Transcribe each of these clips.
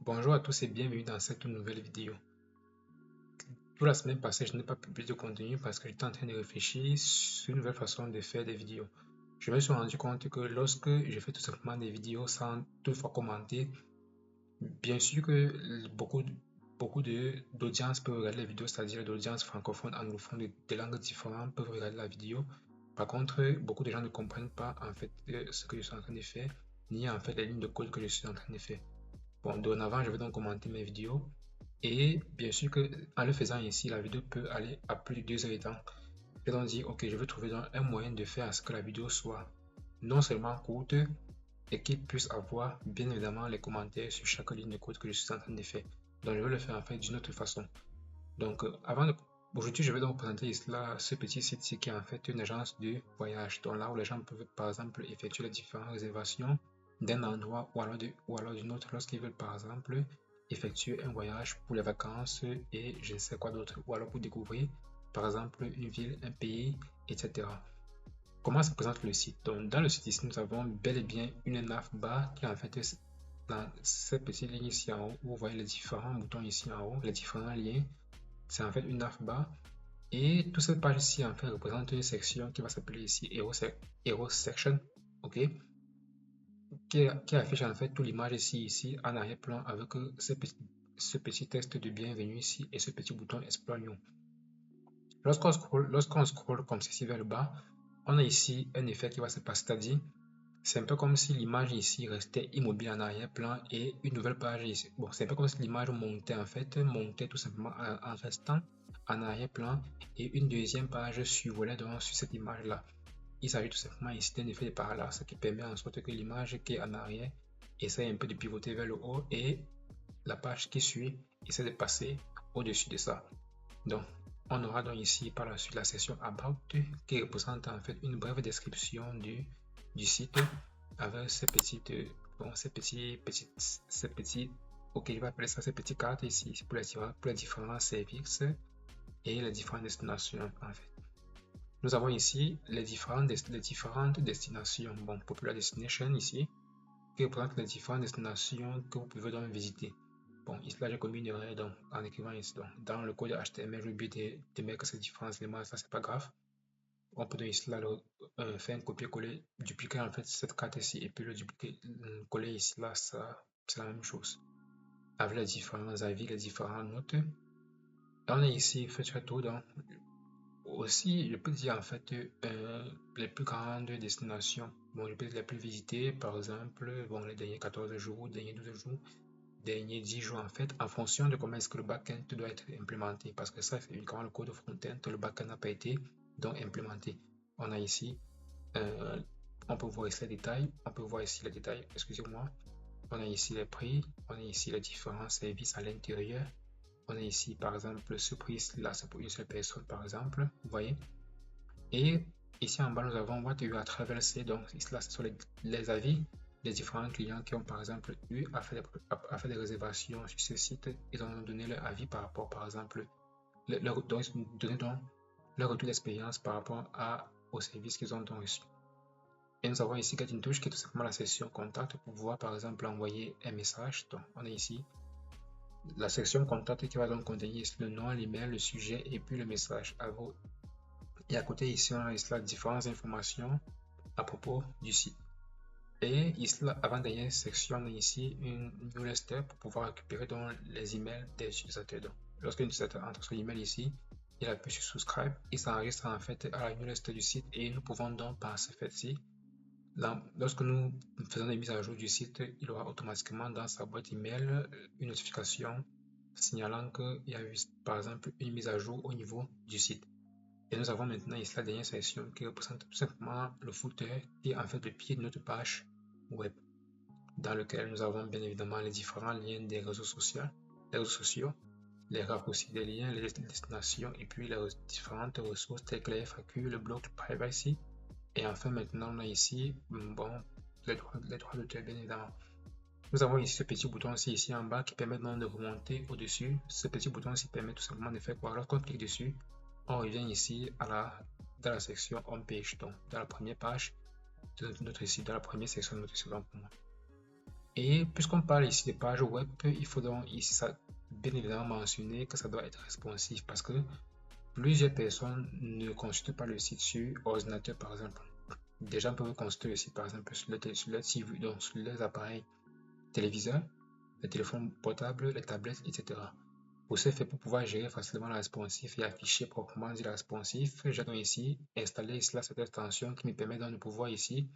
Bonjour à tous et bienvenue dans cette nouvelle vidéo. Pour la semaine passée, je n'ai pas publié de contenu parce que j'étais en train de réfléchir sur une nouvelle façon de faire des vidéos. Je me suis rendu compte que lorsque je fais tout simplement des vidéos sans toutefois commenter, bien sûr que beaucoup d'audience peuvent regarder la vidéo, c'est-à-dire d'audience francophone, anglophone, de langues différentes peuvent regarder la vidéo. Par contre, beaucoup de gens ne comprennent pas en fait ce que je suis en train de faire, ni en fait les lignes de code que je suis en train de faire. Bon, dorénavant, je vais donc commenter mes vidéos. Et bien sûr que en le faisant ici, la vidéo peut aller à plus de 2 heures de temps. Je vais donc dire, ok, je veux trouver donc un moyen de faire à ce que la vidéo soit non seulement courte et qu'il puisse avoir bien évidemment les commentaires sur chaque ligne de code que je suis en train de faire. Donc je vais le faire en fait d'une autre façon. Donc aujourd'hui, je vais donc présenter ici là, ce petit site qui est en fait une agence de voyage. Donc là où les gens peuvent par exemple effectuer les différentes réservations d'un endroit ou alors d'une autre lorsqu'ils veulent par exemple effectuer un voyage pour les vacances et je ne sais quoi d'autre, ou alors pour découvrir par exemple une ville, un pays, etc. Comment se présente le site? Donc dans le site ici, nous avons bel et bien une navbar qui est en fait dans cette petite ligne ici en haut où vous voyez les différents boutons ici en haut, les différents liens. C'est en fait une navbar et toute cette page ici en fait représente une section qui va s'appeler ici Hero Section, ok, qui affiche en fait toute l'image ici en arrière-plan avec ce petit texte de bienvenue ici et ce petit bouton Explore New. Lorsqu'on scrolle comme ceci vers le bas, on a ici un effet qui va se passer, c'est-à-dire c'est un peu comme si l'image ici restait immobile en arrière-plan et une nouvelle page ici. Bon, c'est un peu comme si l'image montait tout simplement en restant en arrière-plan et une deuxième page survolait donc sur cette image-là. Il s'agit tout simplement ici d'un effet de parallaxe qui permet en sorte que l'image qui est en arrière essaie un peu de pivoter vers le haut et la page qui suit essaie de passer au-dessus de ça. Donc, on aura donc ici par la suite la section About qui représente en fait une brève description du site avec ok, je vais appeler ça ces petites cartes ici pour les différents services et les différentes destinations en fait. Nous avons ici les différentes destinations, bon, Popular Destination ici, qui représente les différentes destinations que vous pouvez donc visiter. Bon, ici là j'ai commis une erreur donc, en écrivant ici. Donc, dans le code HTML, j'ai oublié de mettre ces différents éléments, ça c'est pas grave. On peut donc ici là faire un copier-coller, dupliquer en fait cette carte ici et puis le dupliquer, coller ici là, ça c'est la même chose. Avec les différents avis, les différentes notes. Et on a ici fait tout donc aussi, je peux dire en fait les plus grandes destinations. Bon, je peux dire les plus visitées, par exemple, bon, les derniers 14 jours, les derniers 12 jours, derniers 10 jours en fait, en fonction de comment est-ce que le backend doit être implémenté. Parce que ça, c'est uniquement le code front-end, le backend n'a pas été donc implémenté. On a ici, euh, on peut voir ici les détails, on peut voir ici les détails, excusez-moi. On a ici les prix, on a ici les différents services à l'intérieur. On a ici par exemple ce prix là, c'est pour une seule personne par exemple, vous voyez. Et ici en bas, nous avons What you are traversé. Donc, là, ce sont les avis des différents clients qui ont par exemple eu à faire des réservations sur ce site. Ils ont donné leur avis par rapport, par exemple, donc, ils ont donné donc leur retour d'expérience par rapport au service qu'ils ont donc reçu. Et nous avons ici Get in Touch qui est tout simplement la section contact pour pouvoir par exemple envoyer un message. Donc, on a ici la section contact qui va donc contenir le nom, l'email, le sujet et puis le message à vous. Et à côté ici, on a ici différentes informations à propos du site. Et ici, avant-dernière section, on a ici une newsletter pour pouvoir récupérer donc les emails des utilisateurs. Donc, lorsque l'utilisateur entre son email ici, il appuie sur subscribe, il s'enregistre en fait à la newsletter du site et nous pouvons donc par ce fait-ci, lorsque nous faisons des mises à jour du site, il aura automatiquement dans sa boîte email une notification signalant qu'il y a eu par exemple une mise à jour au niveau du site. Et nous avons maintenant ici la dernière section qui représente tout simplement le footer qui est en fait le pied de notre page web dans lequel nous avons bien évidemment les différents liens des réseaux sociaux, les raccourcis des liens, les destinations et puis les différentes ressources telles que la FAQ, le blog privacy et enfin maintenant on a ici bon, les droits d'auteur bien évidemment. Nous avons ici ce petit bouton ici en bas qui permet de remonter au-dessus. Ce petit bouton ici permet tout simplement de faire quoi? Lorsqu'on clique dessus, on revient ici dans la section Home Page, donc dans la première page de notre site, dans la première section de notre site pour moi. Et puisqu'on parle ici de page web, il faut donc ici ça, bien évidemment mentionner que ça doit être responsive parce que plusieurs personnes ne consultent pas le site sur ordinateur par exemple. Des gens peuvent consulter le site par exemple sur leur TV, donc sur leurs appareils téléviseurs, les téléphones portables, les tablettes, etc. Pour ce fait, pour pouvoir gérer facilement la responsive et afficher proprement dit la responsive, j'ai donc ici installé ici cette extension qui me permet donc de pouvoir ici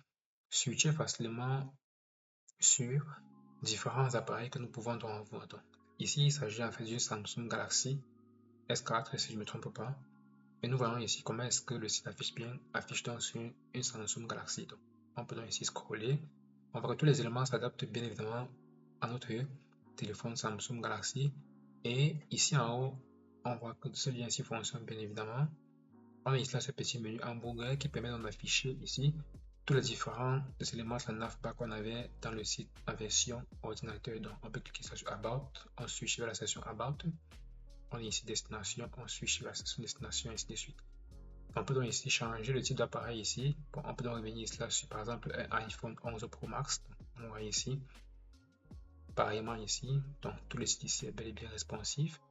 switcher facilement sur différents appareils que nous pouvons donc voir. Donc, ici, il s'agit en fait du Samsung Galaxy S4 si je ne me trompe pas. Et nous voyons ici comment est-ce que le site affiche donc sur une Samsung Galaxy. Donc, on peut donc ici scroller. On voit que tous les éléments s'adaptent bien évidemment à notre téléphone Samsung Galaxy. Et ici en haut, on voit que ce lien ici fonctionne bien évidemment. On a ici ce petit menu hamburger qui permet d'afficher ici tous les différents éléments de la navbar qu'on avait dans le site en version ordinateur. Donc, on peut cliquer sur About, on switch vers la section About. On est ici Destination, on switch vers la section Destination, ainsi de suite. On peut donc ici changer le type d'appareil ici. Bon, on peut donc revenir ici là sur par exemple un iPhone 11 Pro Max. Donc, on voit ici, pareillement ici, donc tout le site ici est bel et bien responsif.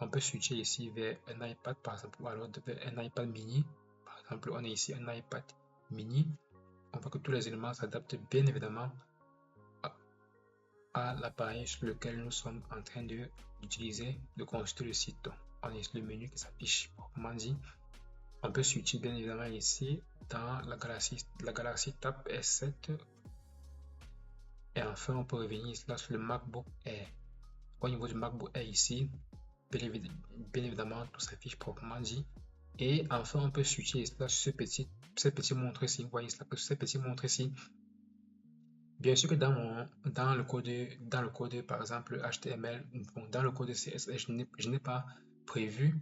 On peut switcher ici vers un iPad par exemple ou alors vers un iPad mini. Par exemple, on est ici un iPad mini. On voit que tous les éléments s'adaptent bien évidemment à l'appareil sur lequel nous sommes en train d'utiliser, de consulter le site. Donc, on est sur le menu qui s'affiche proprement dit. On peut switcher bien évidemment ici dans la Galaxy Tab S7. Et enfin, on peut revenir ici là sur le MacBook Air. Au niveau du MacBook Air ici, bien évidemment, tout s'affiche proprement dit. Et enfin, on peut switcher ici là sur cette petite montre ici. Vous voyez là que cette petite montre ici. Bien sûr que dans le code par exemple HTML, bon, dans le code CSS, je n'ai pas prévu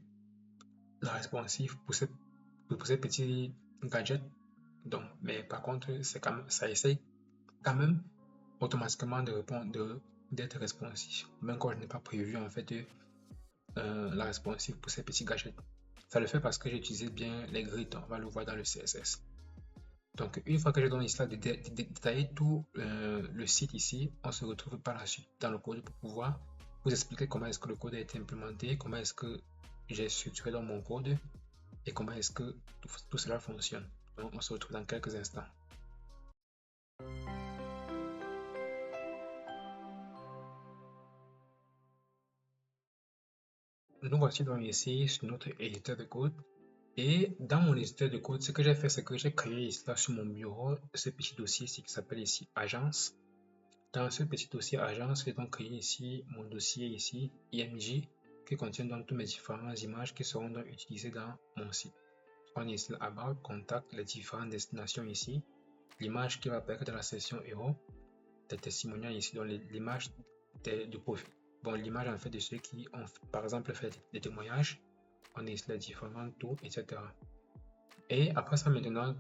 la responsive pour ces petits gadgets. Donc, mais par contre, c'est quand même, ça essaye quand même automatiquement de répondre, d'être responsif, même quand je n'ai pas prévu en fait la responsive pour ces petits gadgets. Ça le fait parce que j'utilise bien les grids, on va le voir dans le CSS. Donc, une fois que j'ai donné ici là, détailler tout le site ici, on se retrouve par la suite dans le code pour pouvoir vous expliquer comment est-ce que le code a été implémenté, comment est-ce que j'ai structuré dans mon code et comment est-ce que tout cela fonctionne. Donc, on se retrouve dans quelques instants. Nous voici donc ici sur notre éditeur de code. Et dans mon éditeur de code, ce que j'ai fait, c'est que j'ai créé ici là, sur mon bureau ce petit dossier ici qui s'appelle ici Agence. Dans ce petit dossier Agence, j'ai donc créé ici mon dossier ici IMG qui contient donc toutes mes différentes images qui seront donc utilisées dans mon site. On est ici là, About, Contact, les différentes destinations ici, l'image qui va apparaître dans la section Héros, des testimonials ici, donc l'image de profil. Bon, l'image en fait de ceux qui ont par exemple fait des témoignages, on est ici les différents tours, etc. Et après ça maintenant,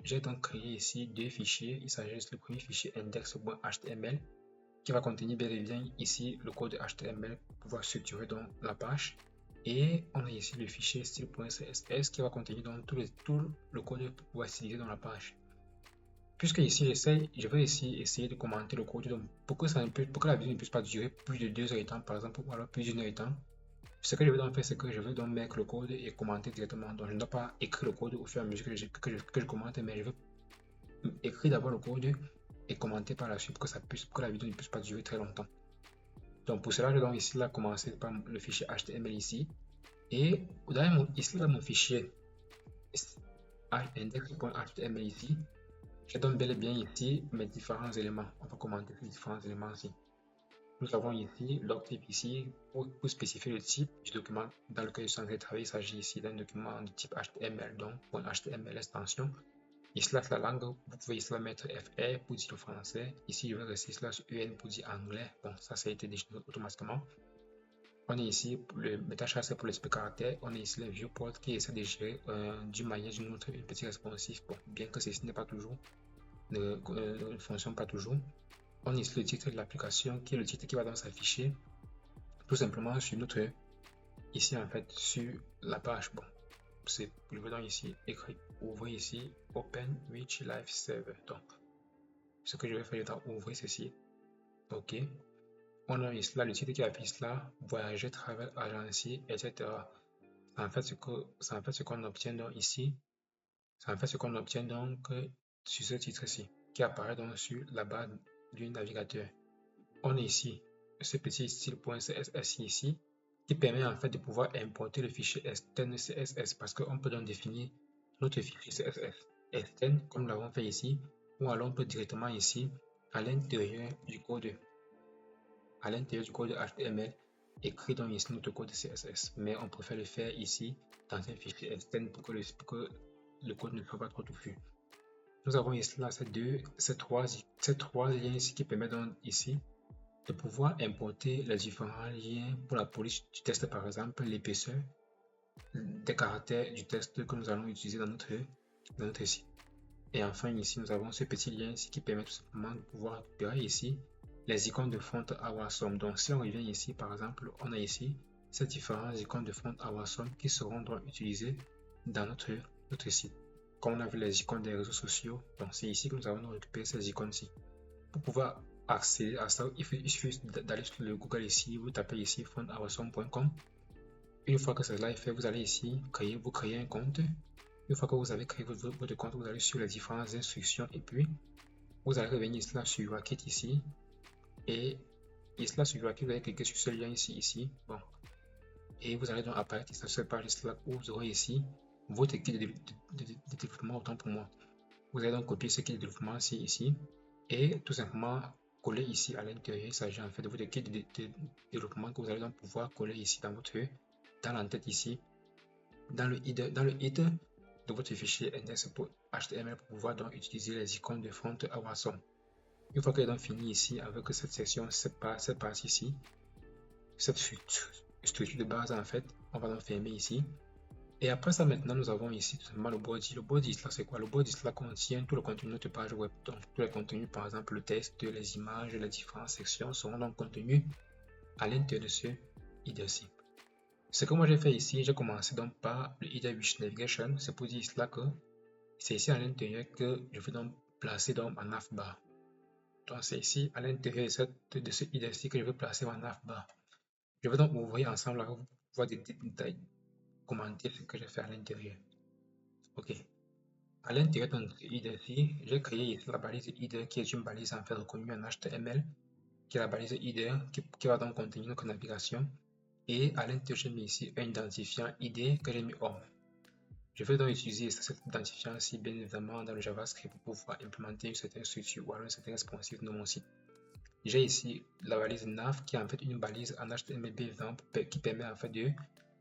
j'ai donc créé ici deux fichiers. Il s'agit du premier fichier index.html qui va contenir bien et bien ici le code HTML pour pouvoir structurer donc la page. Et on a ici le fichier style.css qui va contenir donc tout le code pour pouvoir utiliser dans la page. Puisque ici je vais ici essayer de commenter le code donc pour que la vidéo ne puisse pas durer plus de 2 heures et temps par exemple, ou alors plus d'une heure et temps. Ce que je vais donc faire, c'est que je vais donc mettre le code et commenter directement. Donc je ne dois pas écrire le code au fur et à mesure que je commente, mais je vais écrire d'abord le code et commenter par la suite pour que la vidéo ne puisse pas durer très longtemps. Donc pour cela, je vais donc ici là commencer par le fichier HTML ici. Et ici dans mon fichier index.html ici, je donne bel et bien ici mes différents éléments. On va commenter les différents éléments ici. Nous avons ici l'octype ici pour spécifier le type du document dans lequel je suis en train de travailler. Il s'agit ici d'un document de type HTML, donc pour HTML extension. Ici là, la langue, vous pouvez ici mettre FR pour dire le français. Ici, je vais rester slash UN pour dire anglais. Bon, ça a été défini automatiquement. On est ici, le métachar c'est pour les caractères. On est ici le viewport qui essaie de gérer d'une manière d'une autre une petite responsive. Bon, bien que ceci n'est pas toujours, ne fonctionne pas toujours. On a ici le titre de l'application qui est le titre qui va donc s'afficher tout simplement sur notre ici en fait sur la page. Bon, c'est je vais donc ici écrire, ouvrir ici Open Rich Life Server. Donc Ce que je vais faire, je vais ouvrir ceci. OK. On a ici là le titre qui affiche là, voyager, travel, agency, etc. En fait, ce qu'on obtient donc ici, c'est en fait ce qu'on obtient donc sur ce titre-ci, qui apparaît donc sur la barre du navigateur. On a ici ce petit style.css ici, qui permet en fait de pouvoir importer le fichier externe CSS, parce qu'on peut donc définir notre fichier CSS externe, comme nous l'avons fait ici, ou alors on peut directement ici, à l'intérieur du code HTML, écrire donc ici notre code CSS, mais on préfère le faire ici dans un fichier externe pour que le code ne soit pas trop touffu. Nous avons ici là ces trois liens ici qui permettent donc ici de pouvoir importer les différents liens pour la police du test, par exemple l'épaisseur des caractères du test que nous allons utiliser dans notre site. Et enfin ici nous avons ce petit lien ici qui permet tout simplement de pouvoir récupérer ici les icônes de font Awesome. Donc si on revient ici par exemple, on a ici ces différentes icônes de font Awesome qui seront donc utilisées dans notre site. Comme on a vu les icônes des réseaux sociaux, donc c'est ici que nous allons récupérer ces icônes-ci. Pour pouvoir accéder à ça, il suffit d'aller sur le Google ici, vous tapez ici fontawesome.com. Une fois que cela est fait, vous allez ici vous créez un compte. Une fois que vous avez créé votre compte, vous allez sur les différentes instructions et puis vous allez revenir ici là sur Rocket ici et ici là sur Rocket, vous allez cliquer sur ce lien ici. Bon. Et vous allez donc apparaître sur cette page Slack où vous aurez ici votre kit de développement, autant pour moi. Vous allez donc copier ce kit de développement ici et tout simplement coller ici à l'intérieur. Il s'agit en fait de votre kit de développement que vous allez donc pouvoir coller ici dans l'entête ici, dans le header de votre fichier index.html pour pouvoir donc utiliser les icônes de front Awesome. Une fois que vous avez donc fini ici avec cette section, cette partie ici, cette structure de base en fait, on va donc fermer ici. Et après ça, maintenant, nous avons ici tout simplement le body. Le body, c'est quoi? Le body, cela contient tout le contenu de notre page web. Donc, tous les contenus, par exemple, le texte, les images, les différentes sections seront donc contenus à l'intérieur de ce header-ci. Ce que moi j'ai fait ici, j'ai commencé donc par le header with navigation. C'est pour dire cela que c'est ici à l'intérieur que je vais donc placer donc ma navbar. Donc, c'est ici à l'intérieur de ce header-ci que je vais placer ma navbar. Je vais donc ouvrir ensemble avec vous pour voir des détails, commenter ce que j'ai fait à l'intérieur. Ok. À l'intérieur de notre header ici, j'ai créé ici la balise header qui est une balise en fait reconnue en HTML, qui est la balise header qui va donc contenir notre navigation. Et à l'intérieur, j'ai mis ici un identifiant ID que j'ai mis home. Je vais donc utiliser cet identifiant ici, bien évidemment, dans le JavaScript pour pouvoir implémenter une certaine structure ou alors un certain responsive de mon site. J'ai ici la balise nav qui est en fait une balise en HTML qui permet en fait de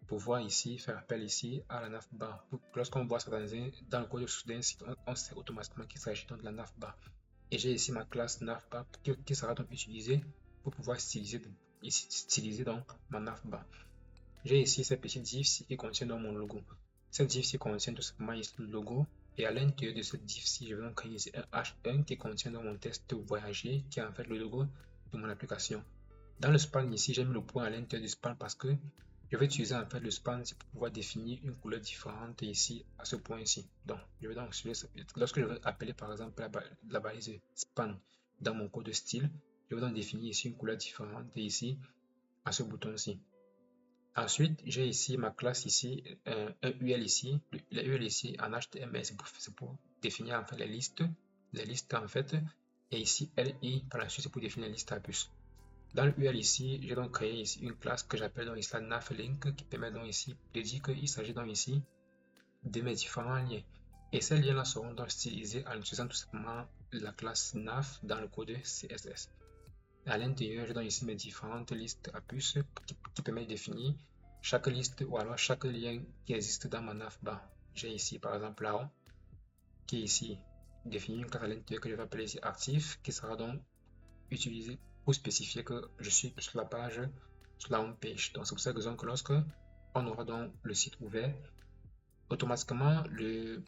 pouvoir ici faire appel ici à la navbar. Lorsqu'on voit ça dans le code d'un site, on sait automatiquement qu'il s'agit donc de la navbar. Et j'ai ici ma classe navbar qui sera donc utilisée pour pouvoir styliser donc ma navbar. J'ai ici cette petite div qui contient donc mon logo. Cette div contient tout simplement ici le logo. Et à l'intérieur de cette div je vais donc créer ici un H1 qui contient donc mon test voyager, qui est en fait le logo de mon application. Dans le span ici, j'ai mis le point à l'intérieur du span parce que je vais utiliser en fait le span pour pouvoir définir une couleur différente ici à ce point ici. Donc, je vais donc lorsque je vais appeler par exemple la balise span dans mon code de style, je vais donc définir ici une couleur différente ici à ce bouton-ci. Ensuite, j'ai ici ma classe ici, un UL ici. Le UL ici en HTML, c'est pour définir en fait les listes en fait. Et ici, LI par la suite, c'est pour définir les listes à puce. Dans le UL ici, j'ai donc créé ici une classe que j'appelle donc ici la navlink qui permet donc ici de dire qu'il s'agit donc ici de mes différents liens. Et ces liens-là seront donc stylisés en utilisant tout simplement la classe nav dans le code CSS. À l'intérieur, j'ai donc ici mes différentes listes à puce qui permettent de définir chaque liste ou alors chaque lien qui existe dans ma navbar. J'ai ici par exemple là qui est ici défini une classe à l'intérieur que je vais appeler ici actif qui sera donc utilisé pour spécifier que je suis sur la page, sur la home page. Donc c'est pour cette raison que lorsque on aura donc le site ouvert, automatiquement le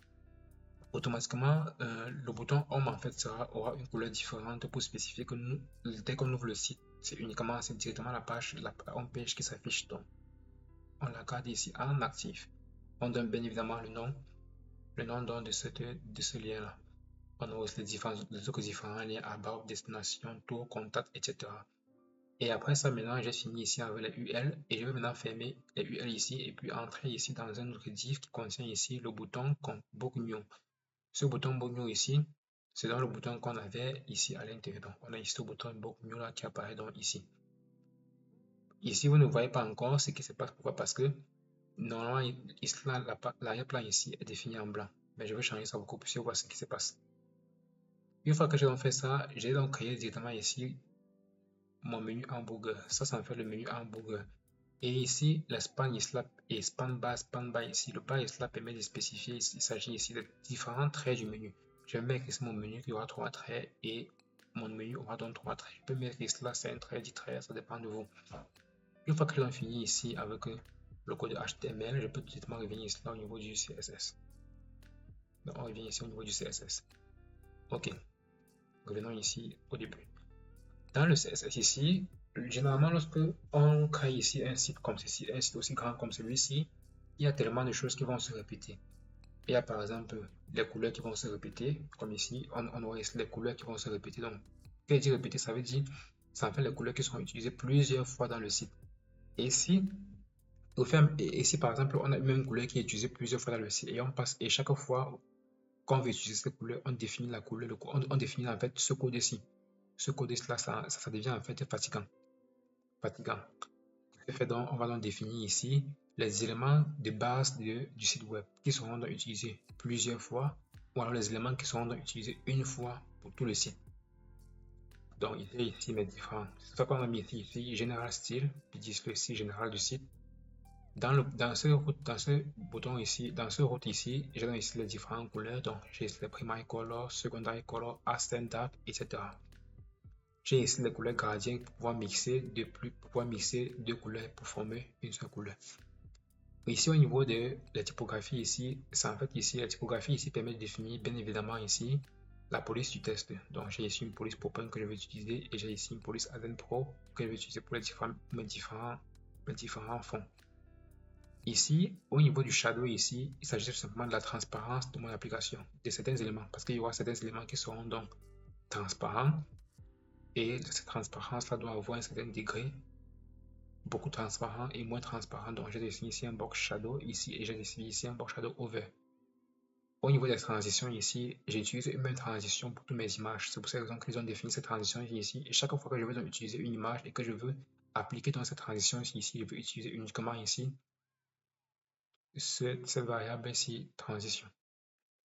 bouton home en fait aura une couleur différente pour spécifier que dès qu'on ouvre le site, c'est directement la page, la home page qui s'affiche. Donc on la garde ici en actif. On donne bien évidemment le nom donc de ce lien là. On a aussi les autres différents liens à barre, destination, tour, contact, etc. Et après ça, maintenant, j'ai fini ici avec les UL et je vais maintenant fermer les UL ici et puis entrer ici dans un autre div qui contient ici le bouton Book New. Ce bouton Book New ici, c'est dans le bouton qu'on avait ici à l'intérieur. Donc, on a ici ce bouton Book New là qui apparaît donc ici. Ici, vous ne voyez pas encore ce qui se passe. Pourquoi? Parce que normalement, l'arrière-plan ici est défini en blanc. Mais je vais changer ça beaucoup plus pour voir ce qui se passe. Une fois que j'ai donc fait ça, j'ai donc créé directement ici mon menu hamburger. Ça me fait le menu hamburger. Et ici, la span isla et span bar ici. Le bar isla permet de spécifier, il s'agit ici de différents traits du menu. Je vais mettre ici mon menu qui aura 3 traits et mon menu aura donc 3 traits. Je peux mettre ici là 5 traits, 10 traits, ça dépend de vous. Une fois que j'ai fini ici avec le code HTML, je peux tout simplement revenir ici là au niveau du CSS. Donc on revient ici au niveau du CSS. Ok, revenons ici au début. Dans le CSS ici, généralement lorsque on crée ici un site comme ceci, un site aussi grand comme celui-ci, il y a tellement de choses qui vont se répéter. Il y a par exemple les couleurs qui vont se répéter, comme ici, on aura ici les couleurs qui vont se répéter. Donc, quand je dis répéter, ça veut dire, ça en fait les couleurs qui seront utilisées plusieurs fois dans le site. Et ici, par exemple, on a une même couleur qui est utilisée plusieurs fois dans le site et chaque fois qu'on veut utiliser cette couleur, on définit la couleur, on définit en fait ce code-ci. Ce code-là, ça devient en fait fatigant. Donc, on va donc définir ici les éléments de base du site web qui seront donc utilisés plusieurs fois ou alors les éléments qui seront donc utilisés une fois pour tout le site. Donc, ici mes différents. C'est ça qu'on a mis ici, général style, puis le style général du site. Dans ce bouton ici, dans ce route ici, j'ai donc ici les différentes couleurs. Donc, j'ai ici les primary color, secondary color, standard, etc. J'ai ici les couleurs gradients pour pouvoir mixer deux couleurs pour former une seule couleur. Ici au niveau de la typographie ici, c'est en fait ici la typographie ici permet de définir bien évidemment ici la police du test. Donc j'ai ici une police PowerPoint que je vais utiliser et j'ai ici une police Aden Pro que je vais utiliser pour mes différents fonds. Ici, au niveau du shadow ici, il s'agit tout simplement de la transparence de mon application, de certains éléments, parce qu'il y aura certains éléments qui seront donc transparents et cette transparence-là doit avoir un certain degré, beaucoup transparent et moins transparent. Donc j'ai défini ici un box shadow ici et j'ai défini ici un box shadow over. Au niveau des transitions ici, j'utilise une même transition pour toutes mes images. C'est pour cette raison qu'ils ont défini cette transition ici. Et chaque fois que je veux donc utiliser une image et que je veux appliquer dans cette transition ici, je veux utiliser uniquement ici cette variable ici transition.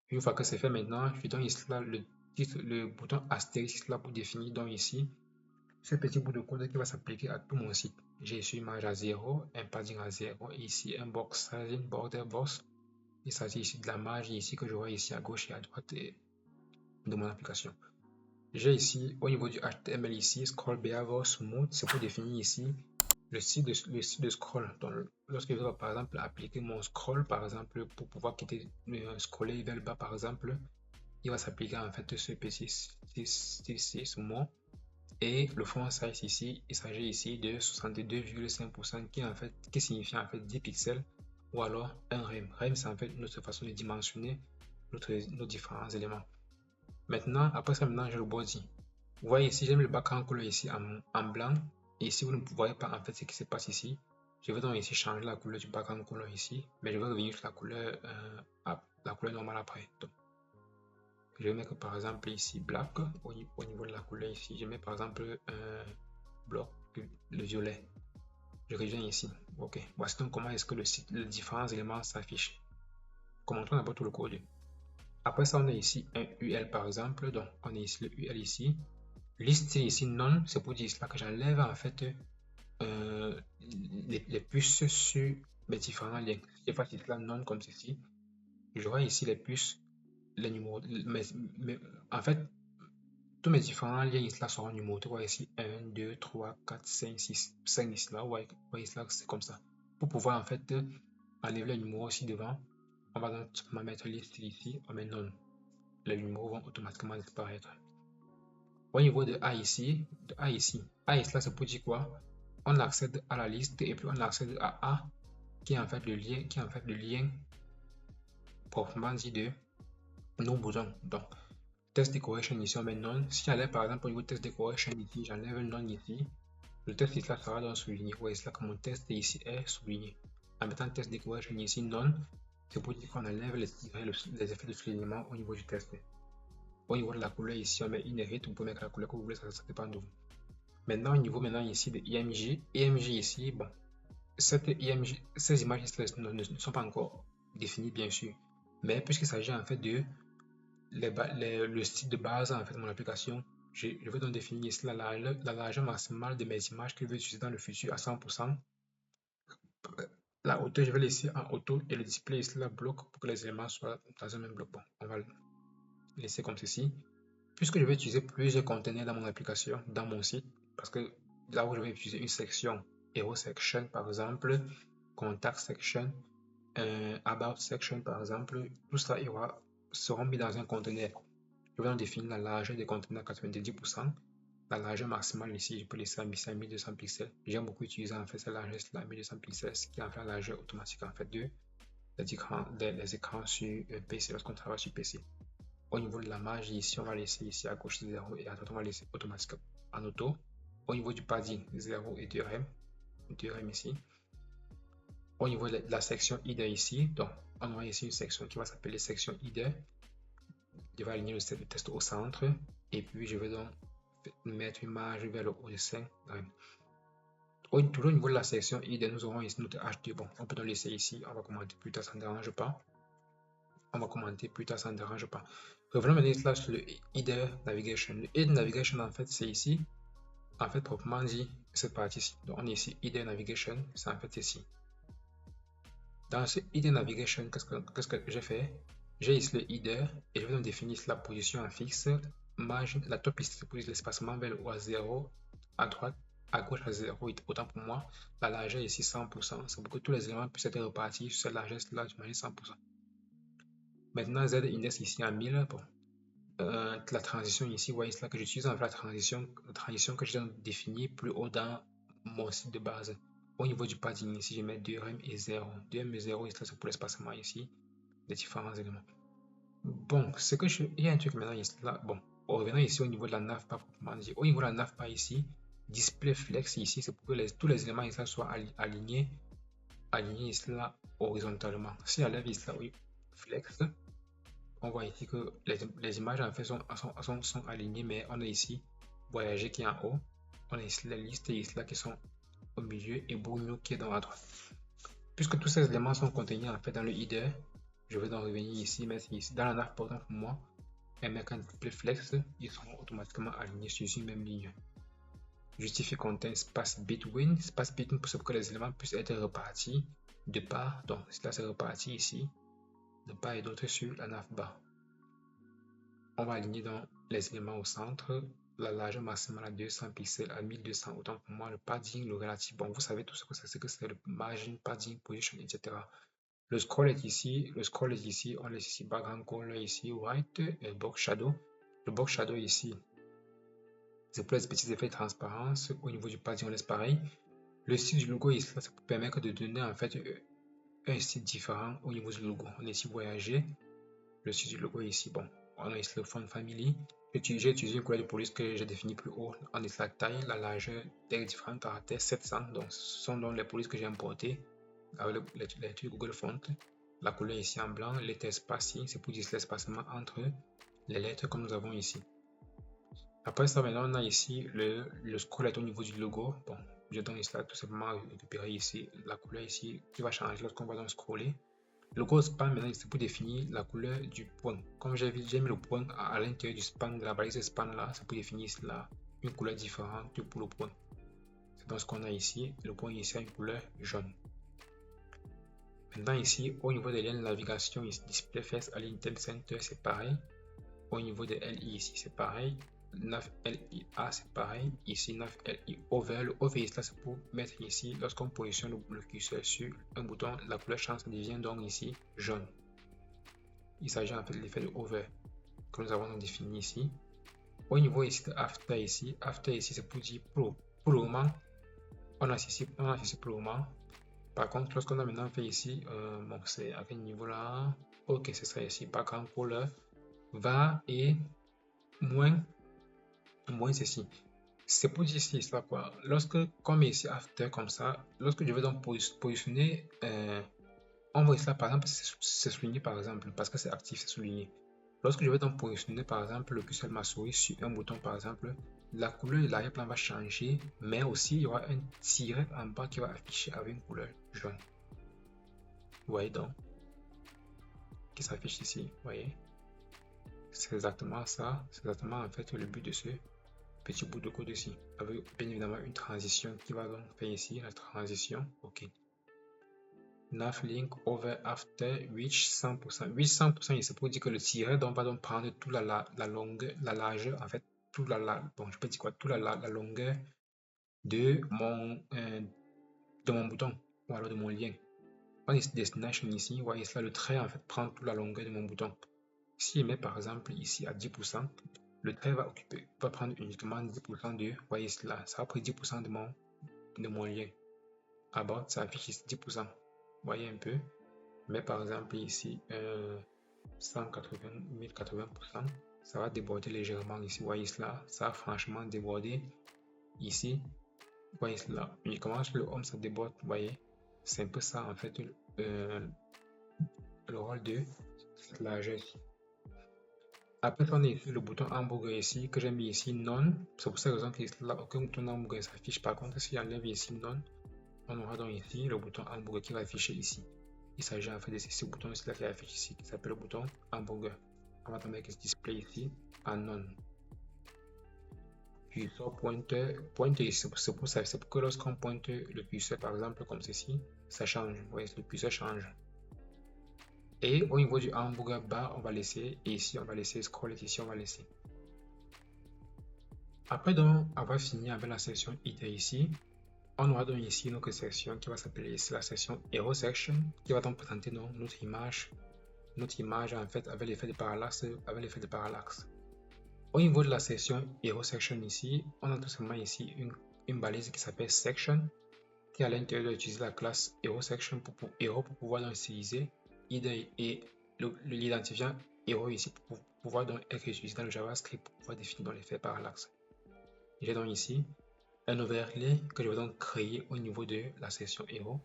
Une fois que c'est fait maintenant, je donne ici là le bouton astérisque là pour définir donc ici ce petit bout de code qui va s'appliquer à tout mon site. J'ai ici une image à 0, un padding à 0, ici un box sizing, border box. Il s'agit ici de la marge ici que je vois ici à gauche et à droite de mon application. J'ai ici au niveau du HTML ici, scroll behavior smooth, c'est pour définir ici le style de scroll. Donc, lorsque je vais par exemple appliquer mon scroll, par exemple, pour pouvoir scroller vers le bas, par exemple, il va s'appliquer en fait ce petit style smooth. Et le font size ici, il s'agit ici de 62,5% qui signifie en fait 10 pixels ou alors un rem. Rem, c'est en fait notre façon de dimensionner nos différents éléments. Maintenant, après ça, j'ai le body. Vous voyez ici, j'ai mis le background color ici en blanc. Et ici, vous ne voyez pas en fait ce qui se passe ici. Je vais donc ici changer la couleur du background color ici, mais je vais revenir sur la couleur normale après. Donc, je vais mettre par exemple ici black au niveau de la couleur ici. Je mets par exemple un bloc, le violet. Je reviens ici. Ok. Voici donc comment est-ce que les différents éléments s'affichent. Commentons d'abord tout le code. Après ça, on a ici un UL par exemple. Donc, on a ici le UL ici. Liste ici non, c'est pour dire cela que j'enlève en fait les puces sur mes différents liens. Je fais cela non comme ceci. Je vois ici les puces, les numéros. En fait, tous mes différents liens ici là seront numérotés. Vous voyez ici 1, 2, 3, 4, 5, 6, 5 ici là. Vous voyez ici là, c'est comme ça. Pour pouvoir en fait enlever les numéros ici devant, on va donc mettre liste ici, on met non. Les numéros vont automatiquement disparaître. Au niveau de A ici, A ici là c'est pour dire quoi? On accède à la liste et puis on accède à A qui est en fait le lien proprement dit de nos boutons. Donc test decoration ici, on met none. Si j'enlève par exemple au niveau test decoration ici, j'enlève none ici. Le test ici sera donc souligné. Vous voyez là que mon test ici est souligné. En mettant test decoration ici, none, c'est pour dire qu'on enlève les effets de soulignement au niveau du test. Au niveau de la couleur ici, on met inherit, vous pouvez mettre la couleur que vous voulez, ça dépend de vous. Maintenant, au niveau ici de IMG, IMG ici, bon, cette IMG, ces images ne sont pas encore définies bien sûr, mais puisqu'il s'agit en fait de le style de base en fait de mon application, je vais donc définir ici la largeur maximale de mes images que je vais utiliser dans le futur à 100%. La hauteur, je vais laisser en auto et le display ici la bloc pour que les éléments soient dans un même bloc. Bon, on va le laisser comme ceci. Puisque je vais utiliser plusieurs conteneurs dans mon application, dans mon site, parce que là où je vais utiliser une section, Hero Section par exemple, Contact Section, About Section par exemple, tout ça seront mis dans un conteneur. Je vais en définir la largeur des conteneurs à 90%. La largeur maximale ici, je peux laisser à 1200 pixels. J'aime beaucoup utiliser en fait cette largeur à 1200 pixels, ce qui est en fait la largeur automatique en fait des écrans sur PC lorsqu'on travaille sur PC. Au niveau de la marge ici, on va laisser ici à gauche 0 et à droite on va laisser automatique en auto. Au niveau du padding 0 et 2 rem, 2 rem ici. Au niveau de la section header ici, donc on aura ici une section qui va s'appeler section header. Je vais aligner le test au centre et puis je vais donc mettre une marge vers le haut de 5 rem. Toujours au niveau de la section header, nous aurons ici notre H2. Bon, on peut donc laisser ici, on va commenter plus tard, ça ne dérange pas. On va commenter plus tard, ça ne dérange pas. Revenons maintenant sur le header navigation. Le header navigation, en fait, c'est ici. En fait, proprement dit, cette partie-ci. Donc, on est ici, header navigation, c'est en fait ici. Dans ce header navigation, qu'est-ce que j'ai fait? J'ai ici le header et je vais donc définir la position en fixe. Margin, la top ici, c'est pour l'espacement vers le haut à 0, à droite, à gauche à 0, autant pour moi. La largeur ici, 100%. C'est pour que tous les éléments puissent être repartis sur cette largeur-là de manière 100%. Maintenant, Z index ici à 1000. Bon. La transition ici, vous voyez là que j'utilise en fait la transition que j'ai définie plus haut dans mon site de base. Au niveau du padding ici, je mets 2rem et 0. 2rem et 0, ici, c'est pour l'espacement ici, des différents éléments. Bon, il y a un truc maintenant ici, là. Bon, revenons ici au niveau de la navbar proprement dit. Au niveau de la navbar ici, display flex ici, c'est pour que tous les éléments ici soient alignés ici là horizontalement. Si à lève ici là, oui, flex. On voit ici que les images en fait sont alignées, mais on a ici voyager qui est en haut, on a ici les listes ici là qui sont au milieu et Bruno qui est dans la droite. Puisque tous ces éléments sont contenus en fait dans le header, je vais donc revenir ici, mettre ici dans la nav pour moi et mettre un display flex, ils seront automatiquement alignés sur une même ligne. Justifie content space between, c'est pour que les éléments puissent être repartis de part, donc là c'est reparti ici de part et d'autre sur la navbar. On va aligner donc les éléments au centre, la largeur maximale à 200 pixels à 1200, autant pour moi le padding, le relatif. Bon, vous savez tout ce que c'est le margin, padding, position, etc. Le scroll est ici, on laisse ici background color ici, white, et box shadow. Le box shadow ici, c'est pour les petits effets de transparence. Au niveau du padding, on laisse pareil. Le style du logo ici, ça peut permettre de donner en fait un style différent au niveau du logo. On est ici voyager. Le style du logo ici, bon, on a ici le font family. J'ai utilisé une couleur de police que j'ai définie plus haut. On est la taille, la largeur des différents caractères 700. Donc, ce sont donc les polices que j'ai importées avec les trucs Google Font. La couleur ici en blanc, les espaces ici, c'est pour dire l'espacement entre les lettres comme nous avons ici. Après ça, maintenant, on a ici le scroll au niveau du logo. Bon, je donne ici tout simplement récupérer ici la couleur ici qui va changer lorsqu'on va donc scroller. Le code span maintenant c'est pour définir la couleur du point. Comme j'ai mis le point à l'intérieur du span de la balise span là, c'est pour définir là une couleur différente pour le point. C'est donc ce qu'on a ici. Le point ici a une couleur jaune. Maintenant ici au niveau des liens de navigation ici display face à l'intel center c'est pareil. Au niveau des LI ici c'est pareil. Nav LIA c'est pareil. Ici nav LI over. Le over ici c'est pour mettre ici lorsqu'on positionne le curseur sur un bouton, la couleur change, ça devient donc ici jaune. Il s'agit en fait de l'effet de over que nous avons défini ici. Au niveau ici de after ici c'est pour dire pour le moment on a ici pour le moment. Par contre lorsqu'on a maintenant fait ici bon c'est à quel niveau là, ok c'est ça ici background color va et moins ceci. C'est pour dire ici, ça quoi. Lorsque, comme ici, after, comme ça, lorsque je vais donc positionner, on voit cela par exemple, c'est souligné par exemple, parce que c'est actif, c'est souligné. Lorsque je vais donc positionner par exemple le curseur de ma souris sur un bouton par exemple, la couleur de l'arrière-plan va changer, mais aussi il y aura un tiret en bas qui va afficher avec une couleur jaune. Vous voyez donc, qui s'affiche ici, vous voyez. C'est exactement ça, c'est exactement en fait le but de ce petit bout de code ici, avec bien évidemment une transition qui va donc faire ici, la transition, ok. Nav link over after reach 100%. Reach 100% ici pour dire que le tiret donc va donc prendre toute la longueur, la largeur, en fait, toute bon, je peux dire quoi, toute la longueur de mon bouton, ou alors de mon lien. On est destination ici, vous voyez cela, le trait en fait prend toute la longueur de mon bouton. Si je mets par exemple ici à 10%, le trait va prendre uniquement 10% de, vous voyez cela, ça va prendre 10% de mon lien. À bord, ça affiche ici 10%. Vous voyez un peu. Mais par exemple ici, 180, 1080%, ça va déborder légèrement ici. Vous voyez cela, ça va franchement déborder ici. Vous voyez cela, uniquement sur le home, ça déborde. Vous voyez, c'est un peu ça en fait le rôle de cette largeur ici. Après, on a ici le bouton hamburger ici que j'ai mis ici non. C'est pour cette raison que là, aucun bouton hamburger s'affiche. Par contre, si j'enlève ici non, on aura donc ici le bouton hamburger qui va afficher ici. Il s'agit en fait de ce bouton ici qui affiche ici, qui s'appelle le bouton hamburger. On va tomber avec ce display ici en non. Curseur pointe ici, c'est pour ça, c'est pour que lorsqu'on pointe le curseur par exemple comme ceci, ça change. Vous voyez, le curseur change. Et au niveau du hamburger bar, on va laisser, et ici on va laisser scroller, ici on va laisser. Après donc avoir fini avec la section IDE ici, on aura donc ici notre section qui va s'appeler ici la section Hero Section, qui va donc présenter donc notre image en fait avec l'effet de parallaxe. Au niveau de la section Hero Section ici, on a tout simplement ici une balise qui s'appelle Section, qui à l'intérieur d'utiliser la classe Hero Section pour pouvoir donc utiliser IDE et l'identifiant Hero ici pour pouvoir donc être utilisé dans le JavaScript pour pouvoir définir l'effet parallaxe. J'ai donc ici un overlay que je vais donc créer au niveau de la section Hero.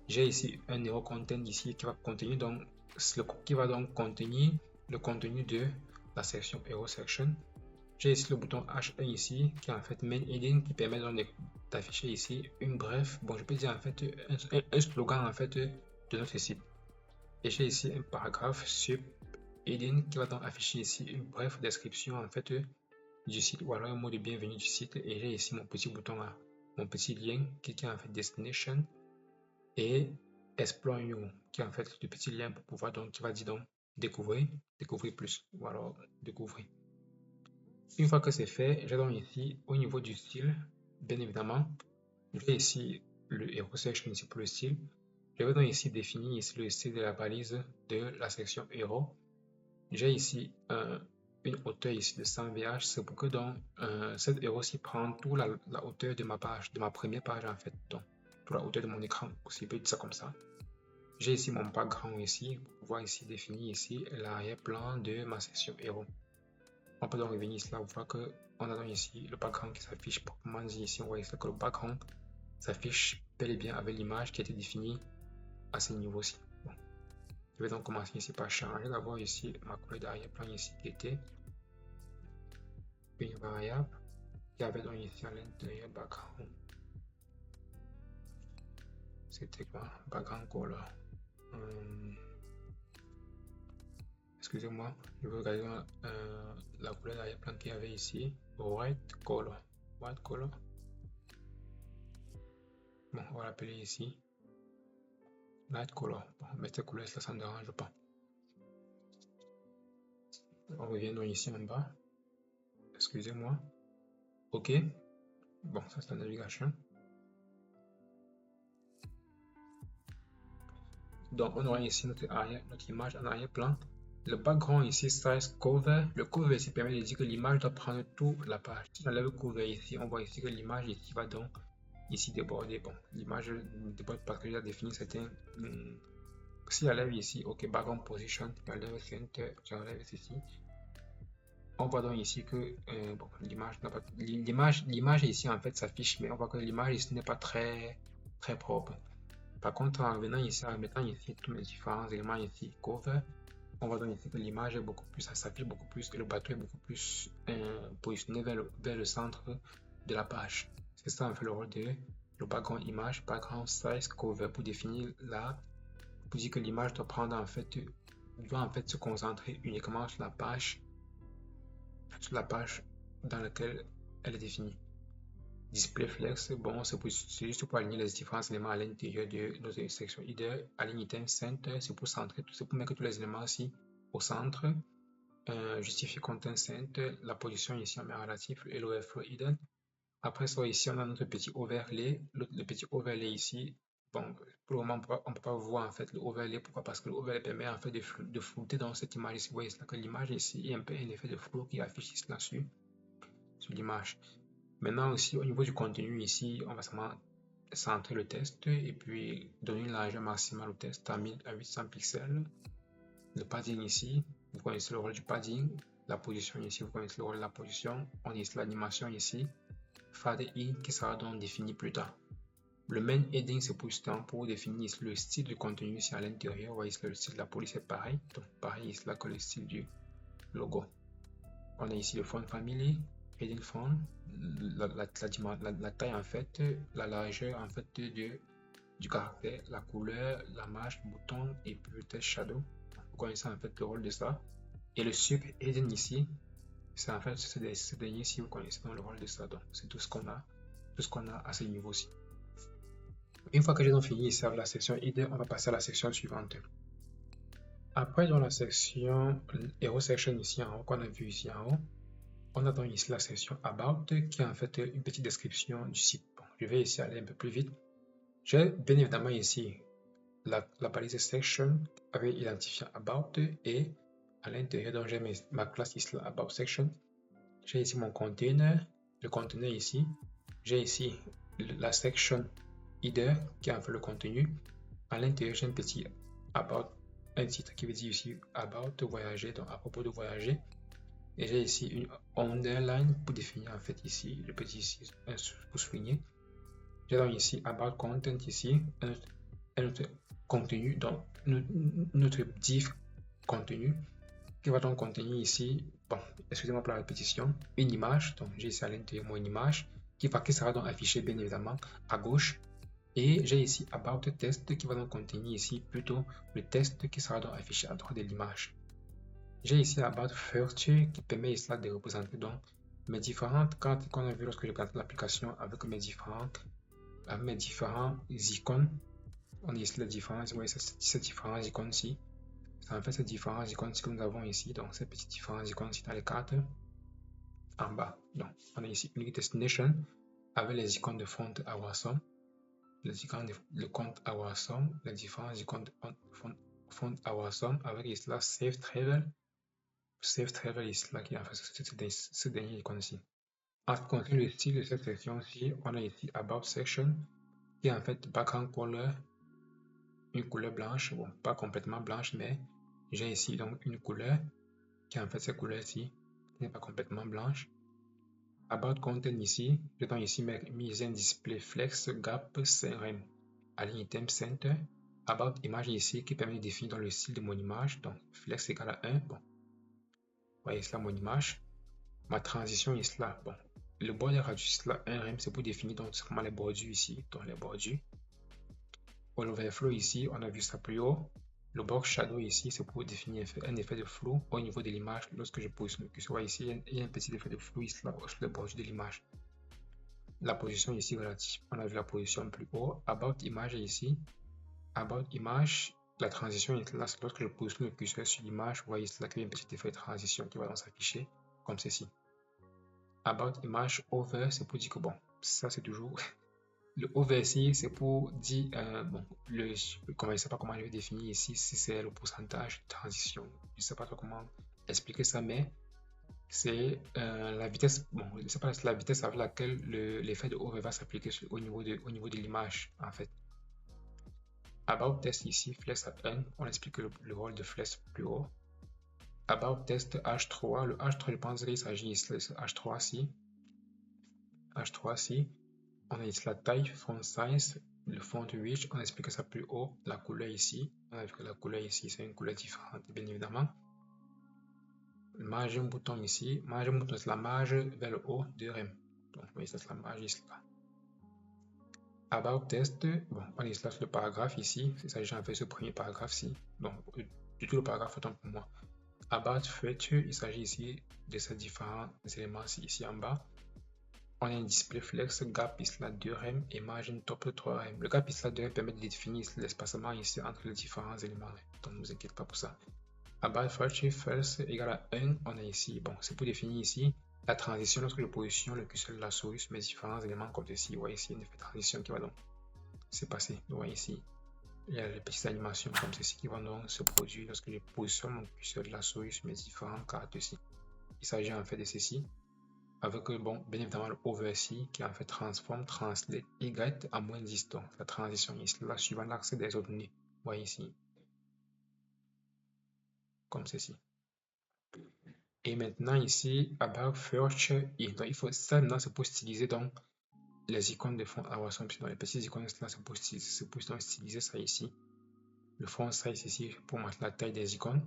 J'ai ici un Hero Content ici qui va contenir donc contenir le contenu de la section Hero Section. J'ai ici le bouton H1 ici qui est en fait main heading qui permet donc d'afficher ici une bref, bon je peux dire en fait un slogan en fait de notre site. Et j'ai ici un paragraphe sub heading qui va donc afficher ici une brève description en fait du site ou alors un mot de bienvenue du site. Et j'ai ici mon petit bouton là, mon petit lien qui est en fait destination et explore you qui est en fait le petit lien pour pouvoir donc qui va dire donc découvrir plus ou alors découvrir. Une fois que c'est fait, j'ai donc ici au niveau du style, bien évidemment, j'ai ici le Hero Section ici pour le style. Je vais donc ici définir ici le style de la balise de la section Hero. J'ai ici une hauteur ici de 100 VH, c'est pour que donc cette Hero aussi prend toute la hauteur de ma page, de ma première page en fait, donc toute la hauteur de mon écran, aussi peut dire ça comme ça. J'ai ici mon background ici, pour pouvoir ici définir ici l'arrière-plan de ma section Hero. On peut donc revenir ici là, on voit que on a donc ici le background qui s'affiche proprement dit ici, on voit ici que le background s'affiche bel et bien avec l'image qui a été définie à ce niveau-ci. Bon. Je vais donc commencer ici par changer d'abord ici ma couleur d'arrière-plan ici qui était une variable qui avait donc ici à l'intérieur background. C'était quoi? Background color. Excusez-moi, je vais regarder la couleur d'arrière-plan qu'il y avait ici. White color. White color. Bon, on va l'appeler ici light color. Bon, mais cette couleur, ça ne dérange pas. On revient donc ici en bas. Excusez-moi. OK. Bon, ça c'est la navigation. Donc, on aura ici notre image en arrière-plan. Le background ici, size cover. Le cover ici permet de dire que l'image doit prendre toute la page. Si on enlève le cover ici, on voit ici que l'image ici va donc ici déborder. Bon, l'image ne déborde pas parce que j'ai défini certains. Si j'enlève ici, OK, background position, j'enlève center, j'enlève ceci. on voit donc ici que bon, l'image ici en fait s'affiche, mais on voit que l'image ici n'est pas très propre. Par contre, en venant ici, en mettant ici tous les différents éléments ici cover, on voit donc ici que l'image est beaucoup plus, ça s'affiche beaucoup plus et le bateau est beaucoup plus positionné vers le centre de la page. C'est ça en fait le rôle de le background image, background size cover pour définir là, pour dire que l'image doit prendre en fait, se concentrer uniquement sur la page dans laquelle elle est définie. Display flex, bon, c'est juste pour aligner les différents éléments à l'intérieur de notre section header. Align item center, c'est pour centrer, c'est pour mettre tous les éléments ici au centre. Justify content center, la position ici en met relatif et l'overflow hidden. Après ça, ici, on a notre petit overlay. Le petit overlay ici, bon, pour le moment, on ne peut pas voir en fait le overlay. Pourquoi? Parce que le overlay permet en fait de flouter dans cette image ici. Vous voyez que l'image ici est un peu un effet de flou qui affiche ici là-dessus, sur l'image. Maintenant aussi, au niveau du contenu ici, on va seulement centrer le test et puis donner une largeur maximale au test à 800 pixels. Le padding ici, vous connaissez le rôle du padding. La position ici, vous connaissez le rôle de la position. On a ici l'animation ici. Fade in qui sera donc défini plus tard. Le main heading c'est pour définir le style du contenu ici à l'intérieur. Vous voyez ici le style de la police est pareil. Donc pareil ici là que le style du logo. On a ici le font family, heading font, la taille en fait, la largeur en fait du caractère, la couleur, la marge, le bouton et puis le test shadow. Vous connaissez en fait le rôle de ça. Et le sub heading ici, c'est en fait ce dernier si vous connaissez dans le rôle de ça. Donc c'est tout ce qu'on a à ce niveau-ci. Une fois que j'ai donc fini ici avec la section header, on va passer à la section suivante. Après dans la section hero section ici en haut, qu'on a vu ici en haut, on a donc ici la section about qui est en fait une petite description du site. Bon, je vais ici aller un peu plus vite. J'ai bien évidemment ici la balise section avec identifiant about et à l'intérieur donc j'ai ma classe ici la about section. J'ai ici mon container, le conteneur ici. J'ai ici la section header qui est en fait le contenu. À l'intérieur, j'ai un petit about, un titre qui veut dire ici about voyager, donc à propos de voyager. Et j'ai ici une underline pour définir en fait ici le petit ici pour souligner. J'ai donc ici about content ici, un autre contenu, donc notre div contenu qui va donc contenir ici, bon, excusez-moi pour la répétition, une image. Donc j'ai ici à l'intérieur mon image qui sera donc affichée bien évidemment à gauche. Et j'ai ici about test qui va donc contenir ici plutôt le test qui sera donc affiché à droite de l'image. J'ai ici about feature qui permet ici de représenter donc mes différentes cartes qu'on a vu lorsque j'ai présenté l'application avec mes différents icônes. On a ici les différents, vous voyez ces différents icônes ici. C'est en fait ces différents icônes que nous avons ici, donc ces petits différents icônes ici dans les cartes en bas. Donc on a ici une destination avec les icônes de front awesome. Les icônes de compte awesome, les différents icônes de font awesome avec ici là save travel ici là qui est en fait ce dernier icône ici. En ce qui concerne le style de cette section-ci, on a ici about section qui est en fait background color, une couleur blanche, bon pas complètement blanche mais j'ai ici donc une couleur qui est en fait cette couleur-ci qui n'est pas complètement blanche. About content ici, j'ai donc ici mis un display flex gap CRM align item center. About image ici qui permet de définir dans le style de mon image, donc flex égale à 1. Bon, vous voyez cela mon image. Ma transition ici là, bon, le border radius là 1 rem c'est pour définir donc simplement les bordures ici, donc les bordures. Pour l'overflow ici, on a vu ça plus haut. Le box shadow ici, c'est pour définir un effet de flou au niveau de l'image. Lorsque je pose le curseur ici, il y a un petit effet de flou ici là, sur le bordure de l'image. La position ici relative, on a vu la position plus haut. About image ici, about image, la transition est là. Lorsque je pose le curseur sur l'image, vous voyez là qu'il y a un petit effet de transition qui va donc s'afficher comme ceci. About image over, c'est pour dire que bon, ça c'est toujours le over ici, c'est pour dire bon, je ne sais pas comment je vais définir ici si c'est le pourcentage de transition. Je ne sais pas trop comment expliquer ça, mais c'est la vitesse, bon, je ne sais pas la vitesse avec laquelle l'effet de over va s'appliquer au niveau de l'image en fait. About test ici, flex à 1, on explique le rôle de flex plus haut. About test H3, le H3, je pense qu'il s'agit ici de H3 H3 on a ici la taille, font size, le font width, on explique ça plus haut, la couleur ici, on a vu que la couleur ici c'est une couleur différente bien évidemment. Le margin bouton ici, margin bouton c'est la marge vers le haut de rem, donc vous voyez ça c'est la marge ici là. About test, bon on est ici là sur le paragraphe ici, il s'agit en fait de ce premier paragraphe ici, donc du tout le paragraphe autant pour moi. About feature, il s'agit ici de ces différents éléments ici en bas. On a un display flex, gap is là 2 rem et margin top 3 rem. Le gap is là 2 rem permet de définir l'espacement ici entre les différents éléments. Donc ne vous inquiétez pas pour ça. About feature first égale à 1, on a ici, bon c'est pour définir ici la transition lorsque je positionne le curseur de la souris sur mes différents éléments comme ceci. Vous voyez ici, un effet de transition qui va donc se passer. Vous voyez ici. Il y a les petites animations comme ceci qui vont donc se produire lorsque je positionne mon curseur de la souris sur mes différentes cartes ici. Il s'agit en fait de ceci, avec bon, bien évidemment le over ci qui en fait transforme, translate y à moins 10 donc la transition ici là suivant l'accès des autres données. Vous voyez ici, comme ceci. Et maintenant ici, about search, donc il faut ça maintenant c'est pour styliser donc les icônes de fond Awesome, dans les petites icônes là c'est pour styliser ça ici. Le font size ici pour mettre la taille des icônes,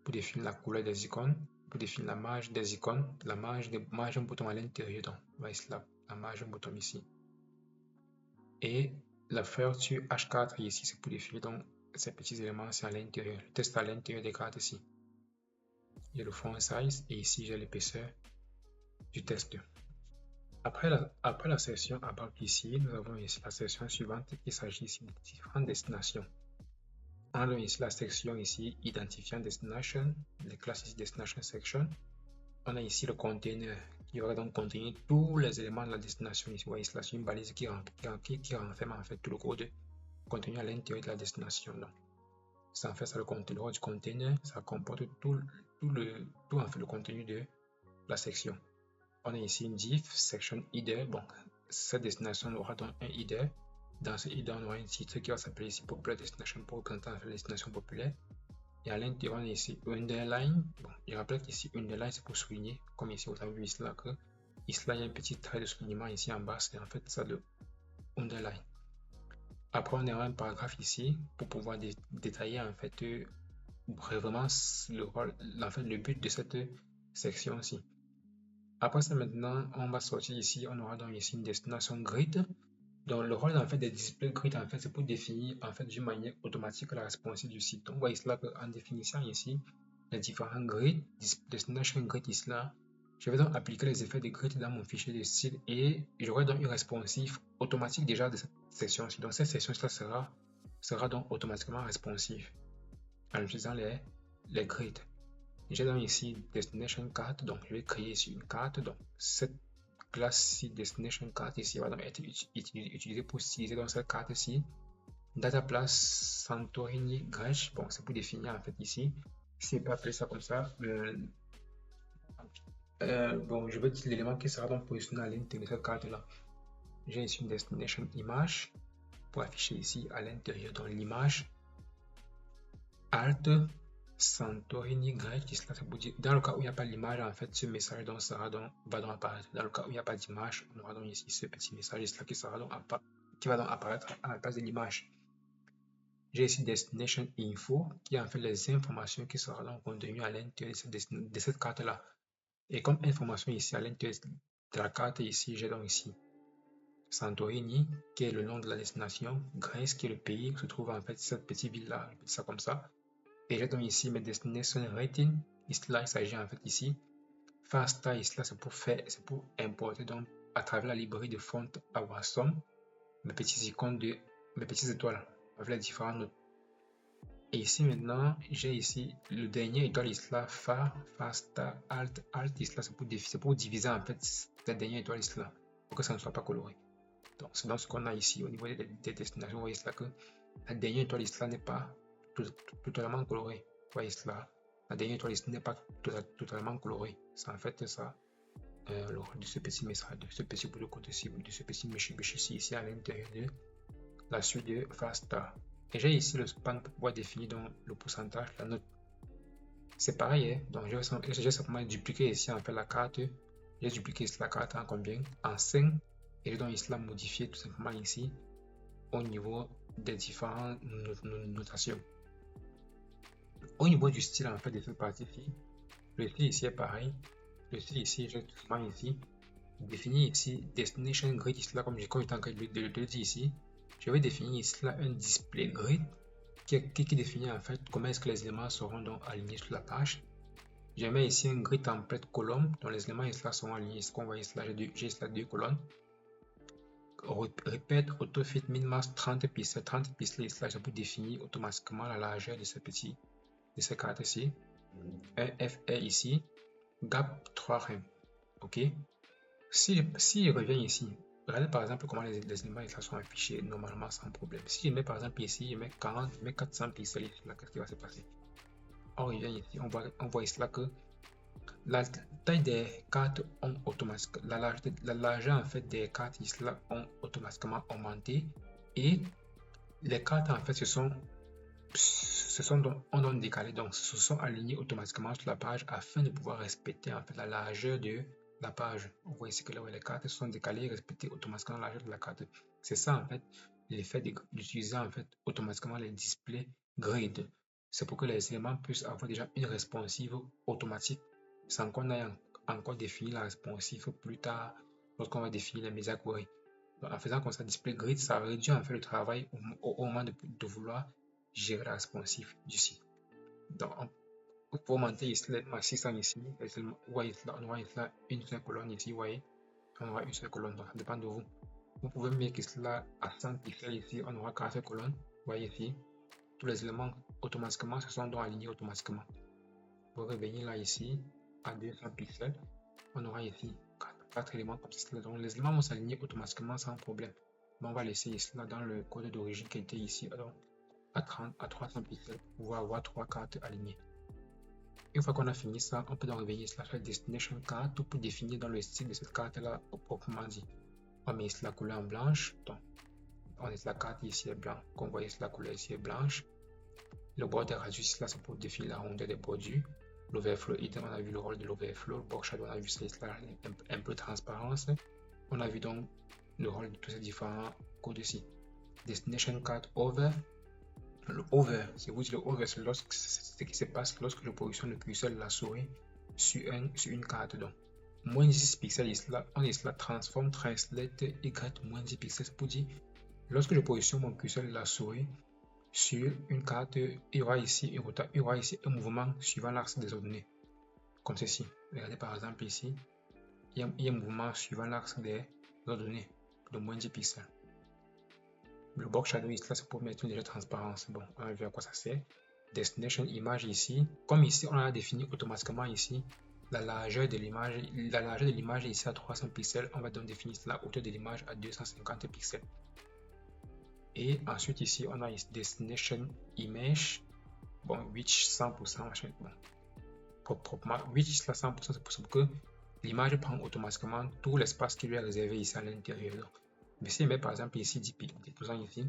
pour définir la couleur des icônes, pour définir la marge des icônes, la marge un bouton à l'intérieur, donc voyez là, la marge un bouton ici. Et la feature H4 ici, c'est pour définir donc ces petits éléments à l'intérieur, le test à l'intérieur des cartes ici. J'ai le font size et ici j'ai l'épaisseur du test. Après la section about ici, nous avons ici la section suivante. Il s'agit ici de différentes destinations. On a ici la section ici identifiant destination, les classes ici destination section. On a ici le container qui va donc contenir tous les éléments de la destination. Ici, vous voyez là, c'est une balise qui renferme en fait tout le code contenu à l'intérieur de la destination. Donc, ça en fait ça le contenu du container, ça comporte tout en fait le contenu de la section. On a ici une div section header. Bon, cette destination aura donc un header. Dans ce header, on aura un titre qui va s'appeler ici Popular Destination pour représenter en fait la destination populaire. Et à l'intérieur, on a ici underline. Bon, je rappelle qu'ici underline c'est pour souligner, comme ici vous avez vu ici là que ici là il y a un petit trait de soulignement ici en bas, c'est en fait ça le underline. Après on a un paragraphe ici pour pouvoir détailler en fait vraiment le but de cette section-ci. Après ça maintenant, on va sortir ici, on aura donc ici une destination grid. Donc le rôle en fait des display grid en fait c'est pour définir en fait d'une manière automatique la responsive du site. Donc on voit ici là en définissant ici les différents grids, destination grid ici là, je vais donc appliquer les effets de grid dans mon fichier de style et j'aurai donc une responsive automatique déjà de cette section-ci. Donc cette section-là sera donc automatiquement responsive en utilisant les grids. J'ai donc ici destination card, donc je vais créer ici une carte. Donc cette classe-ci destination card ici va donc être utilisée pour utiliser dans cette carte-ci. Data place Santorini Grèce, bon c'est pour définir en fait ici. Si on peut appeler ça comme ça. Bon, je vais dire l'élément qui sera donc positionné à l'intérieur de cette carte-là. J'ai ici une destination image pour afficher ici à l'intérieur dans l'image. Alt Santorini Grèce, là c'est pour dire dans le cas où il n'y a pas l'image, en fait ce message donc va donc apparaître. Dans le cas où il n'y a pas d'image, on aura donc ici ce petit message là qui va donc apparaître à la place de l'image. J'ai ici destination info qui est en fait les informations qui seront donc contenues à l'intérieur de cette carte là. Et comme information ici à l'intérieur de la carte ici, j'ai donc ici Santorini qui est le nom de la destination, Grèce qui est le pays où se trouve en fait cette petite ville là, ça comme ça. Et j'ai donc ici mes destination rating. Ici là il s'agit en fait ici FASTA ici là c'est pour importer donc à travers la librairie de font Awesome mes petites icônes mes petites étoiles avec les différentes notes. Et ici maintenant j'ai ici le dernier étoile ici là FASTA alt ici là c'est pour diviser en fait cette dernière étoile ici là pour que ça ne soit pas coloré. Donc c'est dans ce qu'on a ici au niveau des destinations. Vous voyez là que la dernière étoile ici là n'est pas totalement colorée. Vous voyez là, la dernière étoile ici n'est pas totalement colorée. C'est en fait ça le rôle de ce petit message, de ce petit bout de code ici, de ce petit méchi ici à l'intérieur de la suite de FASTA. Et j'ai ici le span pour pouvoir définir donc le pourcentage, la note c'est pareil, hein. Donc j'ai simplement dupliqué ici en fait la carte. J'ai dupliqué ici la carte en combien? En 5. Et je dois ici la modifier tout simplement ici au niveau des différentes notations. Au niveau du style en fait de cette partie-ci, le style ici est pareil. Le style ici, j'ai tout simplement ici définir ici destination grid ici là comme j'étais en train de le dire ici. Je vais définir ici là un display grid qui définit en fait comment est-ce que les éléments seront donc alignés sur la page. Je mets ici un grid template colonne dont les éléments ici là seront alignés. Ce qu'on voit ici là, j'ai ici là 2 colonnes. Répète autofit minmax 30 pixels. 30 pixels ici là, je peux définir automatiquement la largeur de ces cartes ici. Un FR ici, gap 3 rem. Ok. Si je reviens ici, regardez par exemple comment les éléments ici sont affichés normalement sans problème. Si je mets par exemple ici, je mets 40, je mets 400 pixels ici là, qu'est-ce qui va se passer? On revient ici, on voit ici là que la taille des cartes ont automatiquement, la largeur en fait des cartes ici là ont automatiquement augmenté et les cartes en fait ont donc décalé, donc se sont alignés automatiquement sur la page afin de pouvoir respecter en fait la largeur de la page. On voit ici que là, les cartes sont décalées et respecter automatiquement la largeur de la carte. C'est ça en fait l'effet d'utiliser en fait automatiquement les displays grid. C'est pour que les éléments puissent avoir déjà une responsive automatique sans qu'on ait encore défini la responsive plus tard lorsqu'on va définir les médias query. En faisant comme ça, display grid, ça réduit en fait le travail au moment de vouloir gérer la responsive du site. Donc, pour augmenter ici les maxi ici, on voit ici là une seule colonne ici, vous voyez, on aura une seule colonne, donc ça dépend de vous. Vous pouvez mettre cela à 100 pixels ici, on aura 4 colonnes, vous voyez ici, tous les éléments automatiquement se sont donc alignés automatiquement. Vous revenir là ici, à 200 pixels, on aura ici 4 éléments comme cela, donc les éléments vont s'aligner automatiquement sans problème. Mais on va laisser ici là dans le code d'origine qui était ici, alors à 300 pixels pour pouvoir avoir 3 cartes alignées. Une fois qu'on a fini ça, on peut donc revenir sur la destination card pour définir dans le style de cette carte là proprement dit. On met ici la couleur en blanche, donc on est la carte ici est blanc, qu'on voit ici la couleur ici est blanche. Le bord des radius là c'est pour définir la rondeur des bordures. L'overflow item, on a vu le rôle de l'overflow. Le box shadow, on a vu ça ici là, un peu de transparence. On a vu donc le rôle de tous ces différents codes ici. Destination card over. Le over, c'est vous le over, c'est ce qui se passe lorsque je positionne le curseur de la souris sur une carte. Donc, moins 10 pixels ici là, on est là transform translate y moins 10 pixels pour dire lorsque je positionne mon curseur de la souris sur une carte, il y aura ici un mouvement suivant l'axe des ordonnées, comme ceci. Regardez par exemple ici, il y a un mouvement suivant l'axe des ordonnées de moins 10 pixels. Le box shadow ici, là, c'est pour mettre une légère transparence. Bon, on a vu à quoi ça sert. Destination image ici. Comme ici, on a défini automatiquement ici la largeur de l'image. La largeur de l'image est ici à 300 pixels. On va donc définir la hauteur de l'image à 250 pixels. Et ensuite ici, on a ici destination image. Bon, which 100%, machin. Bon, proprement, which là 100%, c'est possible que l'image prend automatiquement tout l'espace qui lui est réservé ici à l'intérieur. Mais si je mets par exemple ici 10% ici,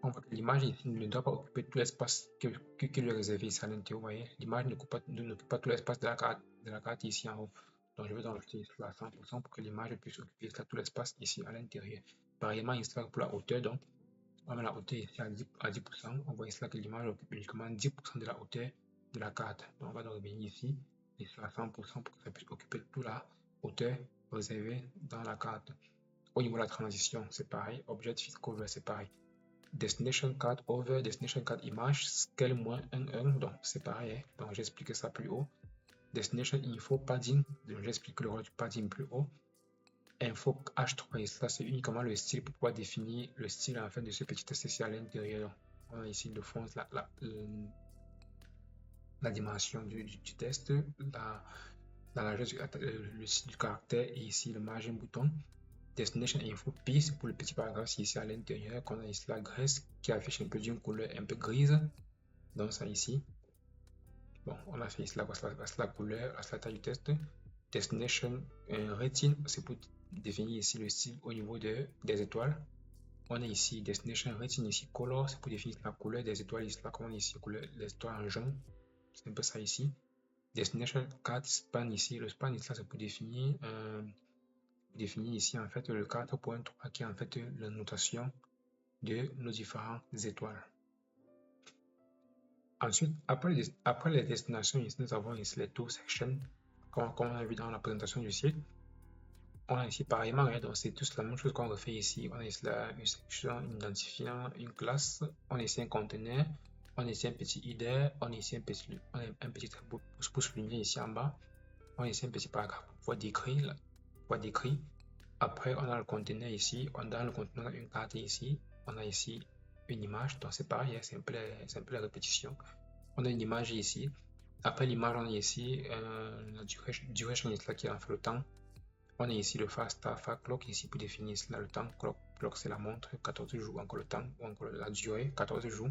on voit que l'image ici ne doit pas occuper tout l'espace qui lui est réservé ici à l'intérieur. Vous voyez, l'image n'occupe pas tout l'espace de la carte ici en haut. Donc je vais donc rajouter à 100% pour que l'image puisse occuper tout l'espace ici à l'intérieur. Pareillement ici pour la hauteur, donc on met la hauteur ici à 10%. On voit ici que l'image occupe uniquement 10% de la hauteur de la carte. Donc on va donc revenir ici à 100% pour que ça puisse occuper toute la hauteur réservée dans la carte. Au niveau de la transition, c'est pareil. Object fit cover, c'est pareil. Destination card over, destination card image, scale moins 1,1. Donc c'est pareil. Hein? Donc j'ai expliqué ça plus haut. Destination info padding. Donc j'ai expliqué le rôle du padding plus haut. Info H3, ça c'est uniquement le style pour pouvoir définir le style en fait de ce petit test ici à l'intérieur. On a ici le fond, la dimension du test, la largeur du caractère et ici le margin bouton. Destination info piece pour le petit paragraphe ici à l'intérieur qu'on a ici la graisse qui affiche un peu d'une couleur un peu grise. Donc ça ici. Bon, on a fait ici la couleur, la taille du test. Destination rating, c'est pour définir ici le style au niveau des étoiles. On a ici destination rating ici color, c'est pour définir la couleur des étoiles ici là, comme on a ici couleur les étoiles en jaune. C'est un peu ça ici. Destination card span ici. Le span ici, c'est pour définir, ici en fait le 4.3 qui est en fait la notation de nos différentes étoiles. Ensuite, après les destinations, ici, nous avons ici les tour sections, comme on a vu dans la présentation du site. On a ici pareillement, donc c'est tous la même chose qu'on refait ici. On a ici une section identifiant une classe, on a ici un conteneur, on a ici un petit header, on a ici un petit pouce lumière ici en bas, on a ici un petit paragraphe pour décrire. Après, on a le conteneur ici, on a le conteneur une carte ici, on a ici une image, donc c'est pareil, c'est un peu la répétition. On a une image ici. Après l'image, on a ici la duration is là qui est en fait le temps. On a ici le fast clock ici pour définir là, le temps. Clock c'est la montre, 14 jours, encore le temps, ou encore la durée, 14 jours.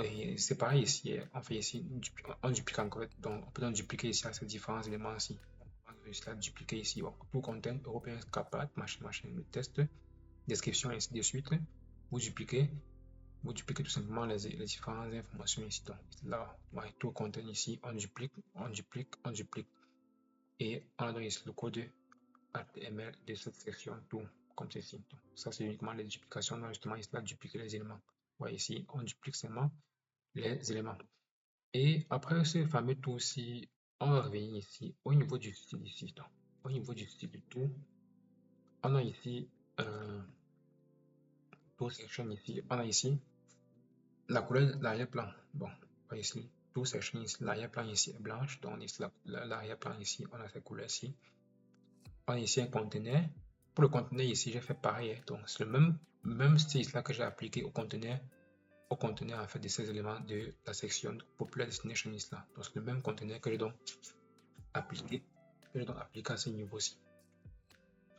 Et c'est pareil ici, on fait ici, on duplique encore, donc on peut donc dupliquer ici à ces différents éléments ici. On va ici dupliquer ici, bon, tout content, européen, capable, machin, le test, description, ainsi de suite. Vous dupliquez tout simplement les différentes informations ici. Donc là, tout contient ici, on duplique. Et on a donc ici le code HTML de cette section, tout comme ceci. Donc, ça, c'est uniquement les duplications. On a justement ici là, dupliquer les éléments. Voyez ici, on duplique seulement les éléments. Et après ce fameux tout ici, on va revenir ici au niveau du style ici. Donc, au niveau du style du tout, on a ici tout section ici. On a ici la couleur de l'arrière-plan. Bon, voyez ici, tout section ici, l'arrière-plan ici est blanche. Donc, ici, l'arrière-plan ici, on a cette couleur ici. On a ici un conteneur. Pour le conteneur ici, j'ai fait pareil. Donc, c'est le même style là que j'ai appliqué au conteneur en fait de ces éléments de la section Popular Destination is là. Donc, c'est le même conteneur que j'ai donc appliqué à ce niveau-ci.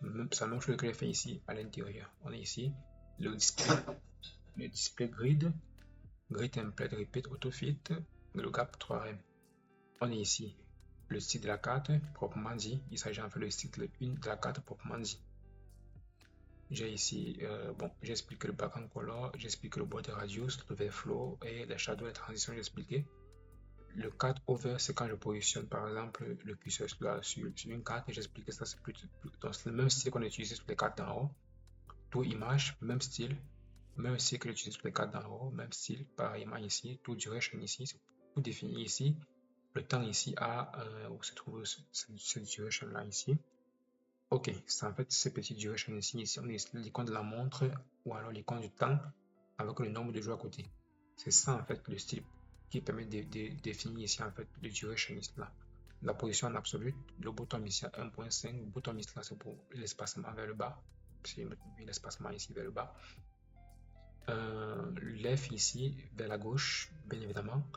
C'est la même chose que j'ai fait ici à l'intérieur. On a ici le display grid template repeat autofit, le gap 3rem. On est ici le style de la carte proprement dit. Il s'agit en fait le style de la carte proprement dit. J'ai ici, bon, j'explique le background color, j'explique le border radius, l'overflow et les shadows, les transitions, j'ai expliqué. Le cut over, c'est quand je positionne par exemple le curseur sur une carte et j'explique que ça c'est donc le même style qu'on utilise sur les cartes d'en haut. Tout image, même style que j'utilise sur les cartes d'en haut, même style, pareillement ici, tout duration ici, c'est pour définir ici le temps ici où se trouve cette duration là ici. Ok, c'est en fait ce petit duration ici, on est l'icône de la montre ou alors l'icône du temps avec le nombre de jours à côté. C'est ça en fait le style qui permet de définir ici en fait le duration ici là. La position en absolu, le bouton ici à 1.5, le bouton ici là c'est pour l'espacement vers le bas, c'est l'espacement ici vers le bas. Left ici vers la gauche, bien évidemment,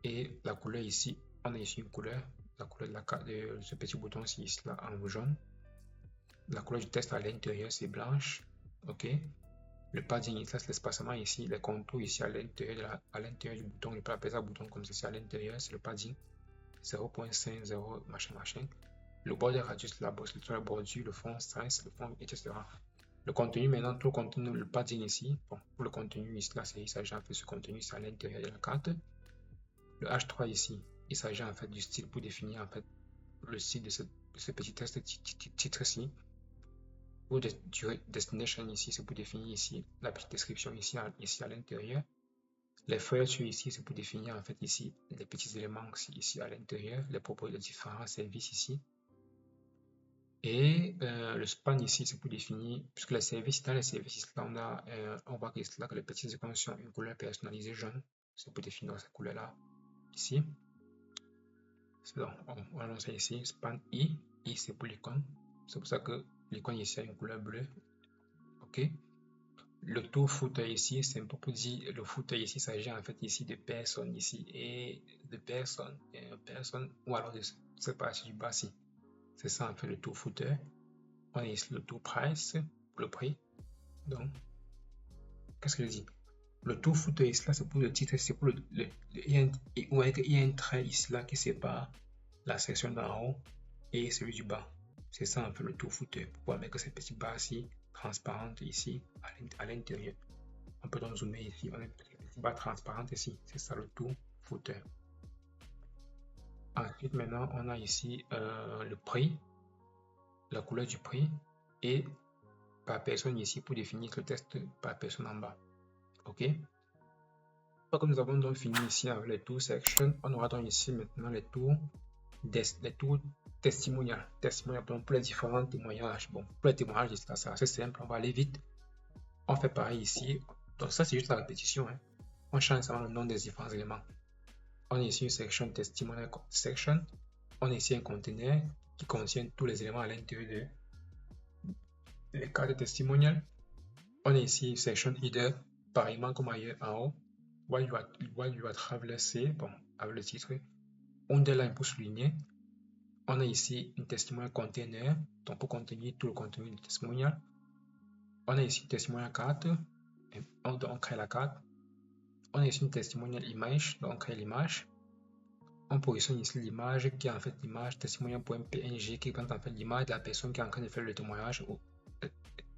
et la couleur ici, on a ici une couleur, la couleur de ce petit bouton ici là en jaune. La couleur du texte à l'intérieur c'est blanche, ok. Le padding ici c'est l'espacement ici, les contours ici à l'intérieur du bouton, je peux appeler ça bouton comme ceci à l'intérieur, c'est le padding 0.50 machin. Le border radius, la bordure, le fond size, le fond, etc. Le contenu maintenant, tout le contenu, le padding ici, bon, pour le contenu ici là, il s'agit en fait de ce contenu ici à l'intérieur de la carte. Le H3 ici, il s'agit en fait du style pour définir en fait le style de ce petit texte titre ici. Pour destination ici, c'est pour définir ici la petite description ici à l'intérieur. Les feuilles ici, c'est pour définir en fait ici les petits éléments ici à l'intérieur, les propos de différents services ici. Et le span ici, c'est pour définir, puisque les services, dans les services, là, on voit que les petites icônes sont une couleur personnalisée jaune. C'est pour définir cette couleur-là ici. Donc, on lance ici, span I c'est pour l'icône. C'est pour ça que l'icône ici a une couleur bleue. Ok. Le tour footer ici, c'est un peu pour dire, le footer ici s'agit en fait ici de personnes ici et de personnes, ou alors de cette partie du bas ici. C'est ça en fait le tour footer. On a ici le tour price, le prix. Donc, qu'est-ce que je dis? Le tour footer ici là, c'est pour le titre, c'est pour il y a un trait ici là qui sépare la section d'en haut et celui du bas. C'est ça un peu le tour footer. Pourquoi mettre cette petite barre ici, transparente ici, à l'intérieur. On peut donc zoomer ici, on a une petite barre transparente ici. C'est ça le tour footer. Ensuite, maintenant, on a ici le prix, la couleur du prix et par personne ici pour définir le test par personne en bas. OK? Une fois que nous avons donc fini ici avec les tool sections, on aura donc ici maintenant les tours testimonial. Testimonial pour les différents témoignages. Bon, pour les témoignages, c'est assez simple, on va aller vite. On fait pareil ici. Donc ça, c'est juste la répétition. Hein. On change seulement le nom des différents éléments. On a ici une section testimonial section. On a ici un conteneur qui contient tous les éléments à l'intérieur de les cartes testimonial. On a ici une section header, pareillement comme ailleurs en haut. While you are traveler, c'est bon, avec le titre. Underline pour souligner. On a ici une testimonial container, donc pour contenir tout le contenu du testimonial. On a ici une testimonial carte, on crée la carte. On a ici une testimonial image, donc on crée l'image. On positionne ici l'image qui est en fait l'image testimonial.png qui représente en fait l'image de la personne qui est en train de faire le témoignage.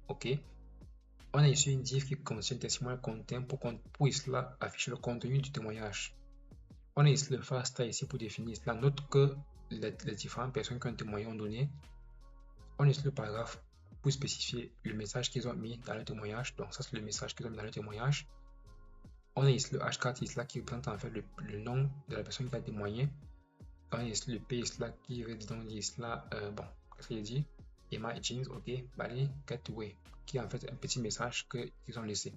OK. On a ici une div qui contient testimonial content pour ici là, afficher le contenu du témoignage. On a ici le fast ici pour définir la note que les différentes personnes qui ont témoigné ont donné. On a ici le paragraphe pour spécifier le message qu'ils ont mis dans le témoignage. Donc ça c'est le message qu'ils ont mis dans le témoignage. On a ici le H4 ici là qui représente en fait le nom de la personne qui a témoigné. On a ici le P ici là qui veut donc dire ici là, bon, qu'est-ce qu'il dit? Emma Jeans, ok, Bali, Getaway, qui est en fait un petit message qu'ils ont laissé.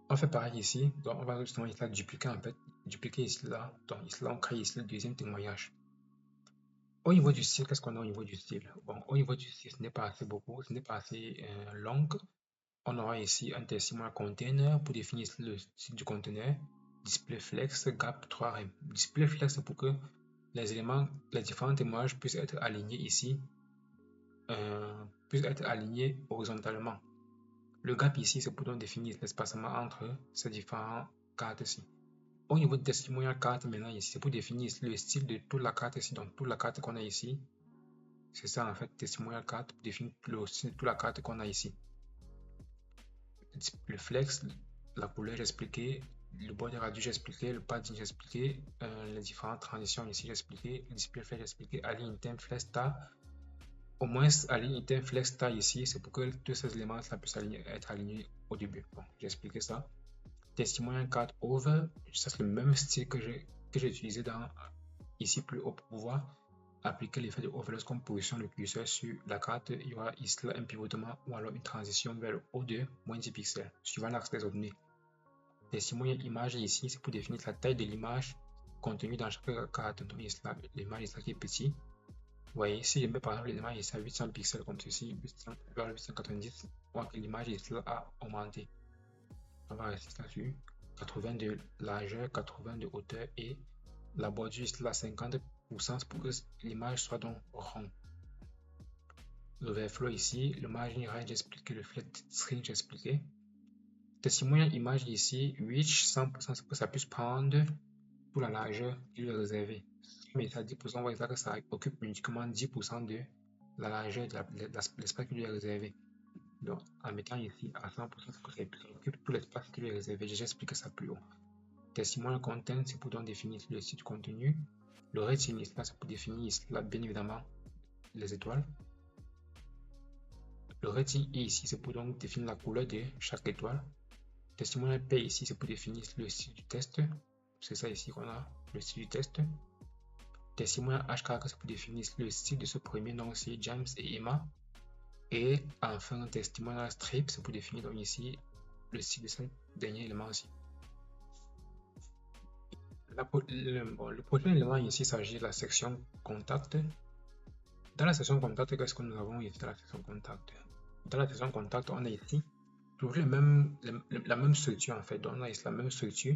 On fait pareil ici, donc on va justement ici là dupliquer en fait, dupliquer ici là, donc ici là on crée ici le deuxième témoignage. Au niveau du style, qu'est-ce qu'on a au niveau du style? Bon, au niveau du style, ce n'est pas assez beaucoup, ce n'est pas assez long. On aura ici un testimonial container pour définir le style du conteneur. Display flex, gap 3rem. Display flex, c'est pour que les éléments, les différents témoignages puissent être alignés ici, puissent être alignés horizontalement. Le gap ici, c'est pour donc définir l'espacement entre ces différentes cartes-ci. Au niveau de testimonial carte, maintenant ici, c'est pour définir le style de toute la carte ici, donc toute la carte qu'on a ici. C'est ça en fait, testimonial carte pour définir le style de toute la carte qu'on a ici. Le flex, la couleur j'ai expliqué, le border radius j'ai expliqué, le padding j'ai expliqué, les différentes transitions ici j'ai expliqué, le display flex j'ai expliqué, align item flex star. Au moins align item flex star ici, c'est pour que tous ces éléments là puissent être alignés au début. Bon, j'ai expliqué ça. Testimonial card over, ça c'est le même style que j'ai utilisé dans ici plus haut pour pouvoir appliquer l'effet de overlay comme position le curseur sur la carte, il y aura ici un pivotement ou alors une transition vers le haut de moins 10 pixels, suivant l'axe des données. Testimonial image ici, c'est pour définir la taille de l'image contenue dans chaque carte. Donc ici, l'image ici qui est petit. Vous voyez, si je mets par exemple l'image ici à 800 pixels comme ceci, 800 vers 890, on voit que l'image ici a augmenté. On va rester là-dessus. 80 de largeur, 80 de hauteur et la bordure ici là 50% pour que l'image soit donc rond. L'overflow ici, le margin range j'ai expliqué, le flat string j'ai expliqué. Testimonial image ici, which 100% c'est que ça puisse prendre toute la largeur qui lui est réservée. Mais ça 10%, on voit que ça occupe uniquement 10% de la largeur de l'espace qui lui est réservé. Donc en mettant ici à 100%, c'est que ça occupe tout l'espace qui lui est réservé. J'ai expliqué ça plus haut. Testimonial content, c'est pour donc définir le site contenu. Le rating ici, c'est pour définir ici, là, bien évidemment, les étoiles. Le rating ici, c'est pour donc définir la couleur de chaque étoile. Testimonial P ici, c'est pour définir le style du test. C'est ça ici qu'on a, le style du test. Testimonial H c'est pour définir le style de ce premier nom, c'est James et Emma. Et enfin, testimonial strip, c'est pour définir donc ici le style de ce dernier élément aussi. Le prochain élément ici s'agit de la section contact. Dans la section contact, qu'est-ce que nous avons ici dans la section contact? Dans la section contact, on a ici toujours la même structure en fait. Donc, on a ici la même structure.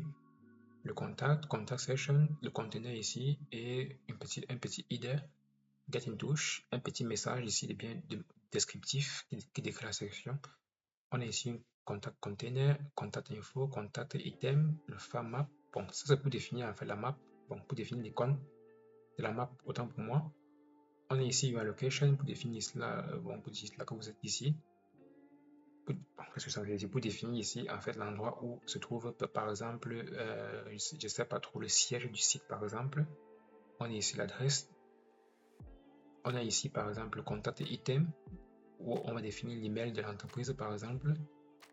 Le contact section, le conteneur ici et un petit header, get in touch, un petit message ici de bien descriptif qui décrit la section. On a ici un contact container, contact info, contact item, le file map. Bon, ça c'est pour définir en fait la map, bon, pour définir l'icône de la map, autant pour moi. On a ici your location pour définir cela, bon, pour dire là que vous êtes ici. Qu'est-ce que ça veut dire? Pour définir ici en fait l'endroit où se trouve par exemple, je sais pas trop, le siège du site par exemple. on a ici l'adresse. On a ici par exemple le contact item où on va définir l'email de l'entreprise par exemple,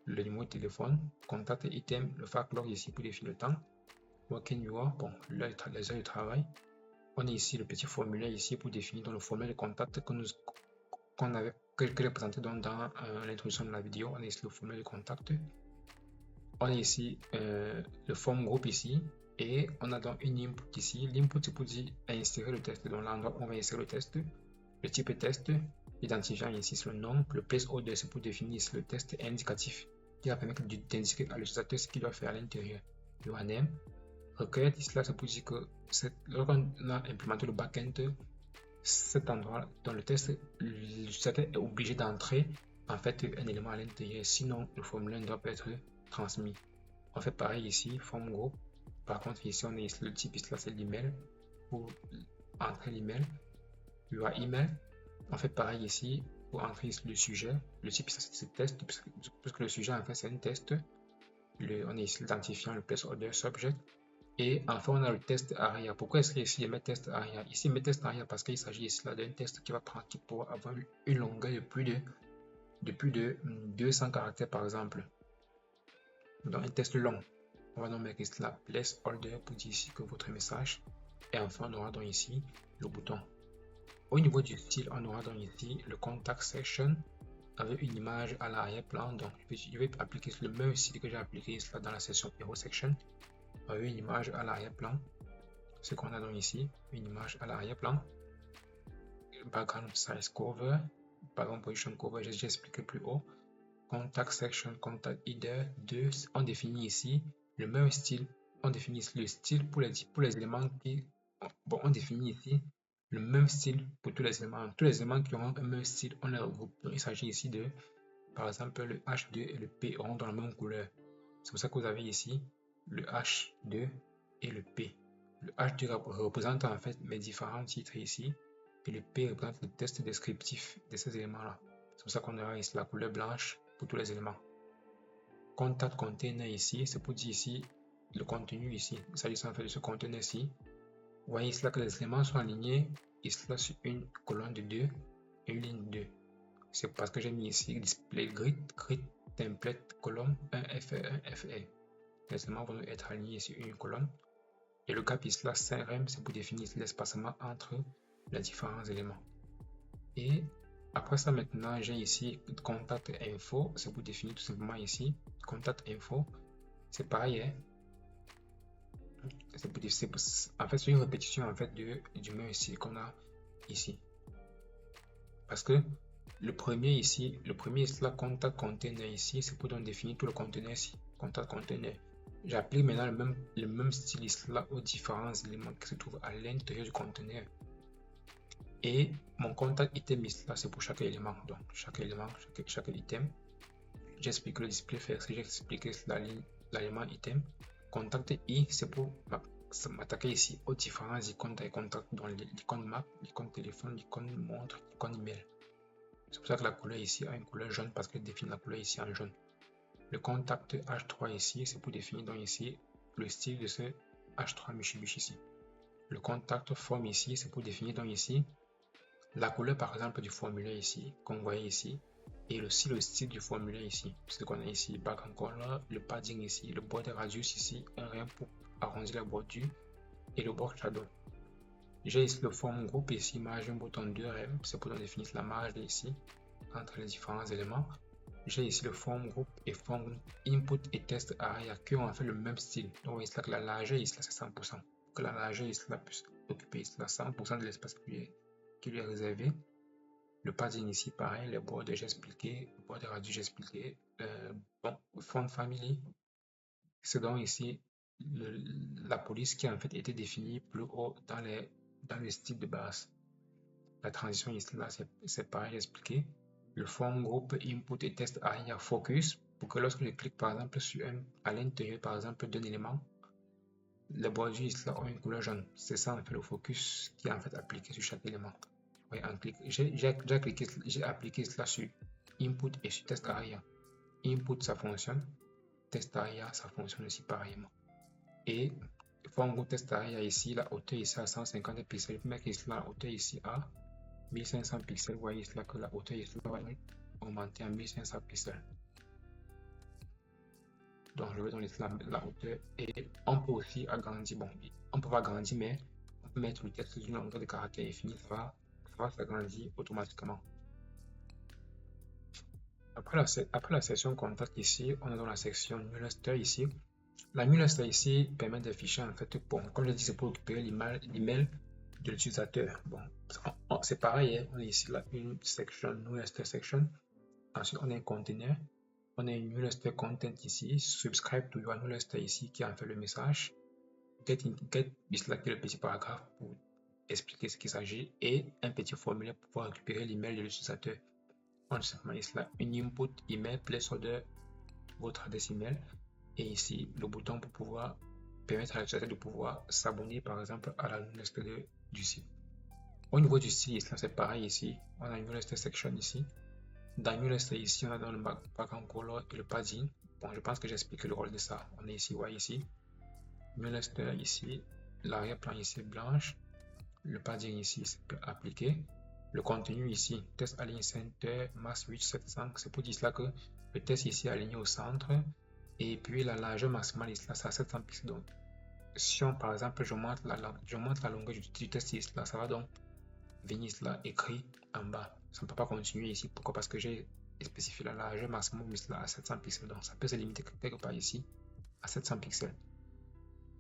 le numéro de téléphone, contact item, le backlog ici pour définir le temps, working hour, bon, les heures de travail. On a ici le petit formulaire ici pour définir dans le formulaire de contact que j'ai présenté dans l'introduction de la vidéo. On a ici le formulaire de contact. On a ici le form group ici et on a donc une input ici. L'input c'est pour dire insérer le test, donc l'endroit où on va insérer le test, le type test, l'identifiant ici c'est le nom, le placeholder c'est pour définir ici le test indicatif qui va permettre d'indiquer à l'utilisateur ce qu'il doit faire à l'intérieur. Le name, requête ici là c'est pour dire que lorsqu'on a implémenté le backend, cet endroit dans le test, l'utilisateur est obligé d'entrer en fait un élément à l'intérieur, sinon le formulaire ne doit pas être transmis. On fait pareil ici, form group. Par contre, ici, on a ici le type, ici, là, c'est l'email. Pour entrer l'email, il y a email. On fait pareil ici pour entrer ici le sujet. Le type, ça, c'est test, parce que le sujet, en fait, c'est un test. On a ici l'identifiant, le placeholder subject. Et enfin, on a le test ARIA. Pourquoi est-ce qu'ici, il met test ARIA? Ici, il met test ARIA parce qu'il s'agit ici là d'un test qui va prendre, qui pourra avoir une longueur de plus de 200 caractères, par exemple. Donc un test long, on va donc mettre ici la placeholder pour dire ici que votre message, et enfin on aura donc ici le bouton. Au niveau du style, on aura donc ici le contact section avec une image à l'arrière-plan. Donc je vais appliquer le même style que j'ai appliqué ici dans la section hero section avec une image à l'arrière-plan. Ce qu'on a donc ici, une image à l'arrière-plan, background size cover, background position cover, j'ai expliqué plus haut. Contact section, contact header 2, on définit ici le même style. On définit ici le style pour les éléments qui... Bon, on définit ici le même style pour tous les éléments. Tous les éléments qui auront un même style, on les regroupe. Il s'agit ici de, par exemple, le H2 et le P auront dans la même couleur. C'est pour ça que vous avez ici le H2 et le P. Le H2 représente en fait mes différents titres ici. Et le P représente le test descriptif de ces éléments-là. C'est pour ça qu'on aura ici la couleur blanche pour tous les éléments. Contact container ici, c'est pour dire ici le contenu ici. Il s'agit en fait de ce conteneur ici. Vous voyez ici là que les éléments sont alignés ici là sur une colonne de 2 et une ligne 2. C'est parce que j'ai mis ici display grid template colonne 1 FE1 FE. Les éléments vont être alignés sur une colonne. Et le gap ici là 5 rem, c'est pour définir l'espacement entre les différents éléments. Et après ça, maintenant, j'ai ici contact info, c'est pour définir tout simplement ici. Contact info, c'est pareil, hein? En fait, c'est une répétition en fait du même style qu'on a ici. Parce que le premier ici là, contact container ici, c'est pour donc définir tout le conteneur ici. Contact container. J'applique maintenant le même style ici là aux différents éléments qui se trouvent à l'intérieur du conteneur. Et mon contact item ici là, c'est pour chaque élément. Donc chaque élément, chaque item. J'explique le display first, j'ai expliqué l'élément item. Contact i, c'est pour m'attaquer ici aux différents icônes de contact, dont l'icône map, l'icône téléphone, l'icône montre, l'icône email. C'est pour ça que la couleur ici a une couleur jaune parce qu'elle définit la couleur ici en jaune. Le contact H3 ici, c'est pour définir donc ici le style de ce H3 Mitsubishi ici. Le contact form ici, c'est pour définir donc ici la couleur par exemple du formulaire ici, qu'on voit ici, et aussi le style du formulaire ici. Ce qu'on a ici, background color, le padding ici, le border radius ici, un rayon pour arrondir la bordure, et le border shadow. J'ai ici le form group ici, margin bouton 2 rem, c'est pour définir la marge ici, entre les différents éléments. J'ai ici le form group et form input et test area qui ont en fait le même style. Donc vous voyez là que la largeur ici là c'est 100%. Que la largeur ici là puisse occuper ici là 100% de l'espace qui lui est réservé. Le padding ici pareil, les bords j'ai expliqué, le bord de radius j'ai expliqué. Bon, font family, c'est donc ici la police qui a en fait été définie plus haut dans les styles de base. La transition ici là c'est pareil, j'ai expliqué. Le form group input et test area focus pour que lorsque je clique par exemple sur à l'intérieur par exemple d'un élément, les bordures ici là ont une couleur jaune. C'est ça en fait le focus qui est en fait appliqué sur chaque élément. Oui, j'ai appliqué cela sur input et sur test area. Input ça fonctionne, test area ça fonctionne aussi pareillement. Et fond test area ici, la hauteur ici à 150 pixels. Je peux mettre ici la hauteur ici à 1500 pixels. Vous voyez ici là que la hauteur ici va augmenter à 1500 pixels. Donc je vais donner la hauteur et on peut aussi agrandir. Bon, on peut pas agrandir, mais on peut mettre le texte d'une longueur de caractère infini, ça va s'agrandir automatiquement. Après la section contact ici, on est dans la section newsletter ici. La newsletter ici permet d'afficher en fait, bon, comme je dis, c'est pour récupérer l'email de l'utilisateur. Bon, c'est pareil, hein, on a ici là une section newsletter section. Ensuite, on a un container. On a une newsletter content ici, subscribe to your newsletter ici qui en fait le message. Get ici là qui est le petit paragraphe pour expliquer ce qu'il s'agit et un petit formulaire pour pouvoir récupérer l'email de l'utilisateur. On a simplement ici là une input email placeholder votre adresse email et ici le bouton pour pouvoir permettre à l'utilisateur de pouvoir s'abonner par exemple à la newsletter du site. Au niveau du style, c'est pareil ici. On a une newsletter section ici. Dans newsletter ici, on a dans le background color et le padding. Bon, je pense que j'ai expliqué le rôle de ça. On est ici, voyez ici. Newsletter ici. L'arrière-plan ici blanche. Le padding ici, c'est appliqué. Le contenu ici, test align center, mass reach 700. C'est pour dire cela que le test ici est aligné au centre. Et puis la largeur maximale ici, c'est à 700 pixels. Donc, si on, par exemple, je monte la longueur du test ici, là, ça va donc venir là écrit en bas. Ça ne peut pas continuer ici. Pourquoi? Parce que j'ai spécifié la largeur maximum ici là à 700 pixels. Donc ça peut se limiter quelque part ici à 700 pixels.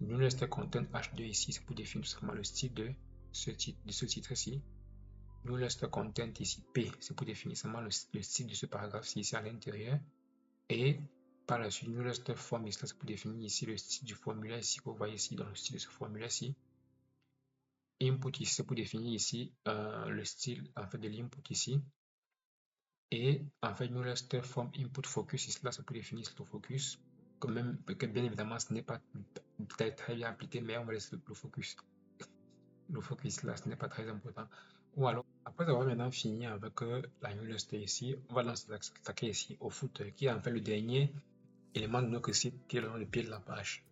Newsletter content H2 ici, c'est pour définir tout simplement le style de ce titre ici. Newsletter content ici P, c'est pour définir seulement le style de ce paragraphe ici à l'intérieur. Et par la suite, newsletter form ici, c'est pour définir ici le style du formulaire ici que vous voyez ici dans le style de ce formulaire ici. Input ici, c'est pour définir ici le style en fait de l'input ici. Et en fait, newsletter form input focus ici là, c'est pour définir le focus. Quand même, que bien évidemment, ce n'est pas très bien appliqué, mais on va laisser le focus. Le focus là, ce n'est pas très important. Ou alors, après avoir maintenant fini avec la newsletter ici, on va s'attaquer ici au footer, qui est en fait le dernier élément de notre site, qui est le pied de la page.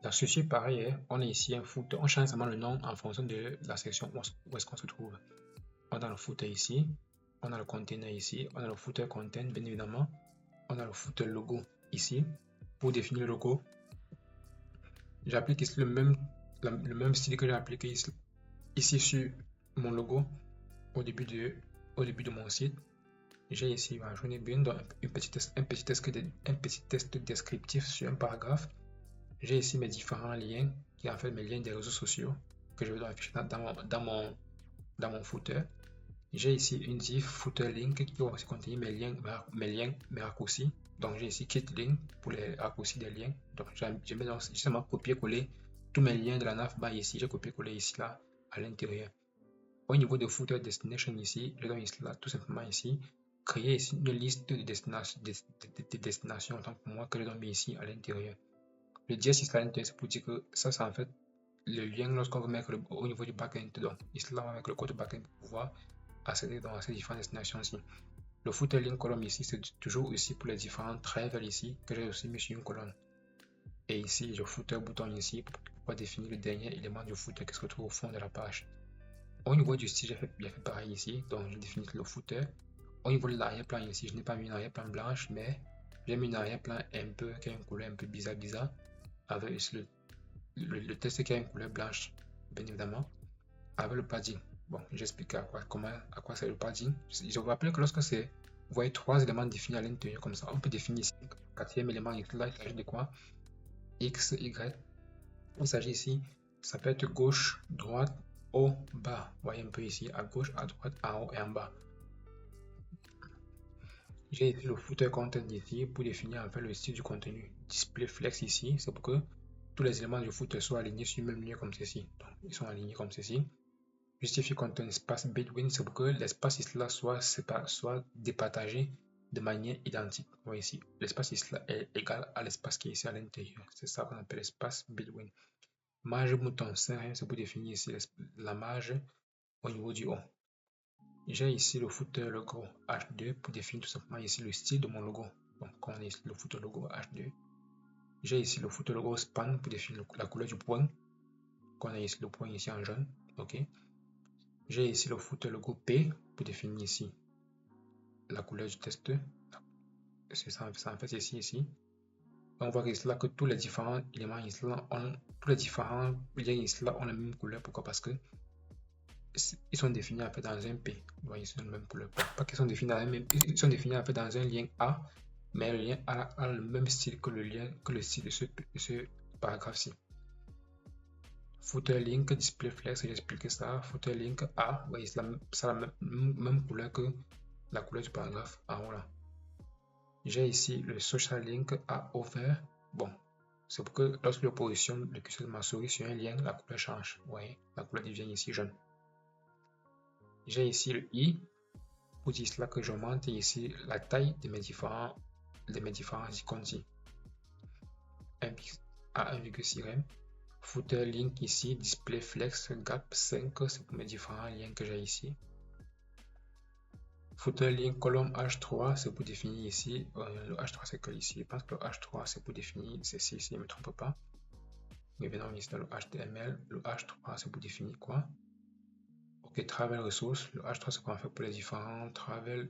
Dans ceci, pareil, hein, on a ici un footer. On change seulement le nom en fonction de la section où est-ce qu'on se trouve. On a le footer ici, on a le container ici, on a le footer content, bien évidemment. On a le footer logo ici. Pour définir le logo, j'applique ici le même style que j'ai appliqué ici sur mon logo au début de mon site. J'ai ici ma journée bien un petit test descriptif sur un paragraphe. J'ai ici mes différents liens, qui sont en fait mes liens des réseaux sociaux que je vais afficher dans mon footer. J'ai ici une div footer link qui va aussi contenir mes raccourcis. Donc j'ai ici kit link pour les raccourcis des liens. Donc je vais donc justement copier-coller tous mes liens de la navbar ici. J'ai copié-collé ici là à l'intérieur. Au niveau de footer destination ici, je donne ici là tout simplement ici créer ici une liste de destinations en tant que moi que je donne ici à l'intérieur. Le JS ici à l'intérieur, c'est pour dire que ça c'est en fait le lien lorsqu'on va mettre au niveau du backend. Donc ici là on va mettre le code backend pour pouvoir accéder dans ces différentes destinations ici. Le footer link column ici, c'est toujours aussi pour les différentes trèves ici que j'ai aussi mis sur une colonne. Et ici, je footer bouton ici pour pouvoir définir le dernier élément du footer qui se retrouve au fond de la page. Au niveau du style, j'ai fait pareil ici, donc je définis le footer. Au niveau de l'arrière-plan ici, je n'ai pas mis une arrière-plan blanche, mais j'ai mis une arrière-plan un peu qui a une couleur un peu bizarre, avec le texte qui a une couleur blanche, bien évidemment, avec le padding. Bon, j'explique à quoi c'est le padding. Je vous rappelle que lorsque c'est, vous voyez trois éléments définis à l'intérieur comme ça, on peut définir ici le quatrième élément là, il s'agit de quoi? X, Y. Il s'agit ici, ça peut être gauche, droite, haut, bas. Vous voyez un peu ici, à gauche, à droite, en haut et en bas. J'ai ici le footer content ici pour définir en fait le style du contenu. Display flex ici, c'est pour que tous les éléments du footer soient alignés sur le même lieu comme ceci. Donc, ils sont alignés comme ceci. Justifie content espace between, c'est pour que l'espace ici là soit départagé de manière identique. Vous voyez ici, l'espace ici là est égal à l'espace qui est ici à l'intérieur. C'est ça qu'on appelle l'espace between. Marge mouton, c'est pour définir ici la marge au niveau du haut. J'ai ici le footer logo H2 pour définir tout simplement ici le style de mon logo. Donc, on est ici le footer logo H2. J'ai ici le footer logo span pour définir la couleur du point. qu'on a ici le point ici en jaune. Ok. J'ai ici le footer logo P pour définir ici la couleur du test. C'est ça en fait ici. On voit ici là que tous les différents éléments ici là tous les différents liens ici là ont la même couleur. Pourquoi? Parce que ils sont définis en fait dans un P. Vous voyez, ils sont de la même couleur. Pas qu'ils sont définis dans ils sont définis en fait dans un lien A, mais le lien A le même style que le style de ce paragraphe-ci. Footer link, display flex, j'ai expliqué ça. Footer link A, vous voyez, c'est la même couleur que la couleur du paragraphe en haut là. J'ai ici le social link A over. Bon, c'est pour que lorsque je positionne le curseur de ma souris sur un lien, la couleur change. Vous voyez, la couleur devient ici jaune. J'ai ici le I pour dire cela que j'augmente ici la taille de mes différents icônes ici. À 1,6 rem. Footer link ici, display flex gap 5, c'est pour mes différents liens que j'ai ici. Footer link column H3, c'est pour définir ici. Le H3 c'est que ici. Je pense que le H3 c'est pour définir ceci, si je ne me trompe pas. Mais maintenant ici dans le HTML, le H3 c'est pour définir quoi? Ok, travel ressources. Le H3 c'est qu'on fait pour les différents travel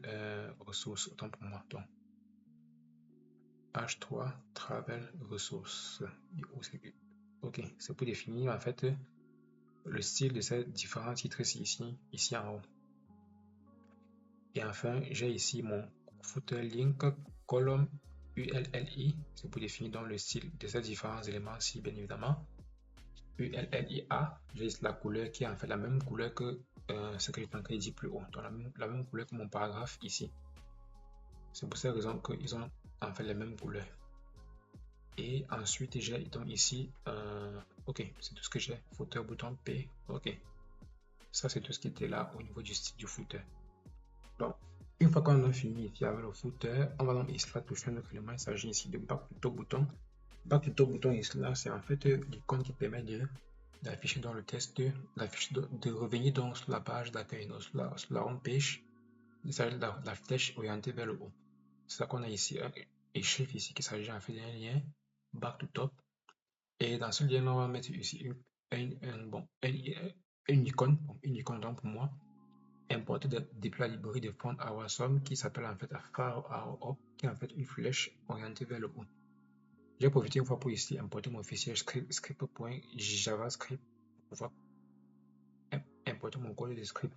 ressources. Autant pour moi. Donc, H3 travel ressources. Ok, c'est pour définir en fait le style de ces différents titres ici en haut. Et enfin, j'ai ici mon footer link column ULLI, c'est pour définir donc le style de ces différents éléments-ci, bien évidemment. ULLIA, j'ai ici la couleur qui est en fait la même couleur que ce que j'étais en train de dire plus haut, donc la même couleur que mon paragraphe ici. C'est pour cette raison qu'ils ont en fait les mêmes couleurs. Et ensuite, j'ai donc ici, ok, c'est tout ce que j'ai, footer, bouton P, ok. Ça, c'est tout ce qui était là au niveau du style du footer. Donc, une fois qu'on a fini ici avec le footer, on va donc ici toucher un autre élément. Il s'agit ici de back to top bouton. Back to top bouton ici là, c'est en fait l'icône qui permet d'afficher dans le test, de revenir donc sur la page d'accueil, sur la home page. Il s'agit de la flèche orientée vers le haut. C'est ça qu'on a ici, un chiffre ici qui s'agit en fait d'un lien back to top. Et dans ce lien, on va mettre ici une icône donc pour moi, importer depuis la librairie de font awesome qui s'appelle en fait far up, qui est en fait une flèche orientée vers le haut. J'ai profité une fois pour ici importer mon fichier script.javascript pour pouvoir importer mon code de script.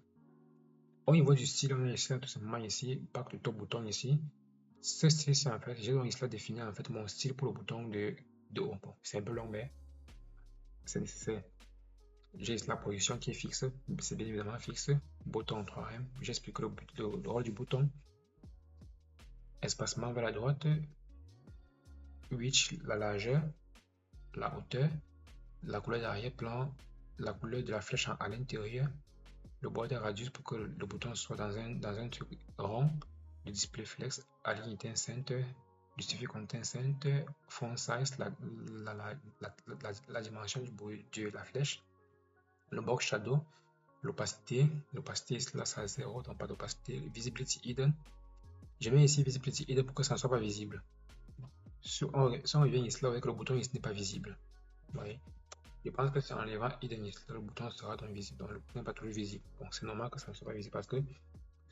Au niveau du style, on a ici tout simplement ici, back to top bouton ici. Ce style, c'est en fait, j'ai donc ici défini en fait mon style pour le bouton de haut. Bon, c'est un peu long, mais c'est nécessaire. J'ai ici la position qui est fixe, c'est bien évidemment fixe. Bouton 3M, j'explique le rôle du bouton. Espacement vers la droite, width, la largeur, la hauteur, la couleur d'arrière-plan, la couleur de la flèche à l'intérieur, le border radius pour que le bouton soit dans un truc rond, le display flex, align item center, justify content center, font size, la dimension de la flèche, le box shadow, l'opacité là c'est à 0, donc pas d'opacité, visibility hidden. Je mets ici visibility hidden pour que ça ne soit pas visible. Si on revient ici là avec le bouton, il n'est pas visible. Vous voyez, je pense que c'est en enlevant hidden ici, le bouton sera donc visible, donc le bouton n'est pas toujours visible. Bon, c'est normal que ça ne soit pas visible parce que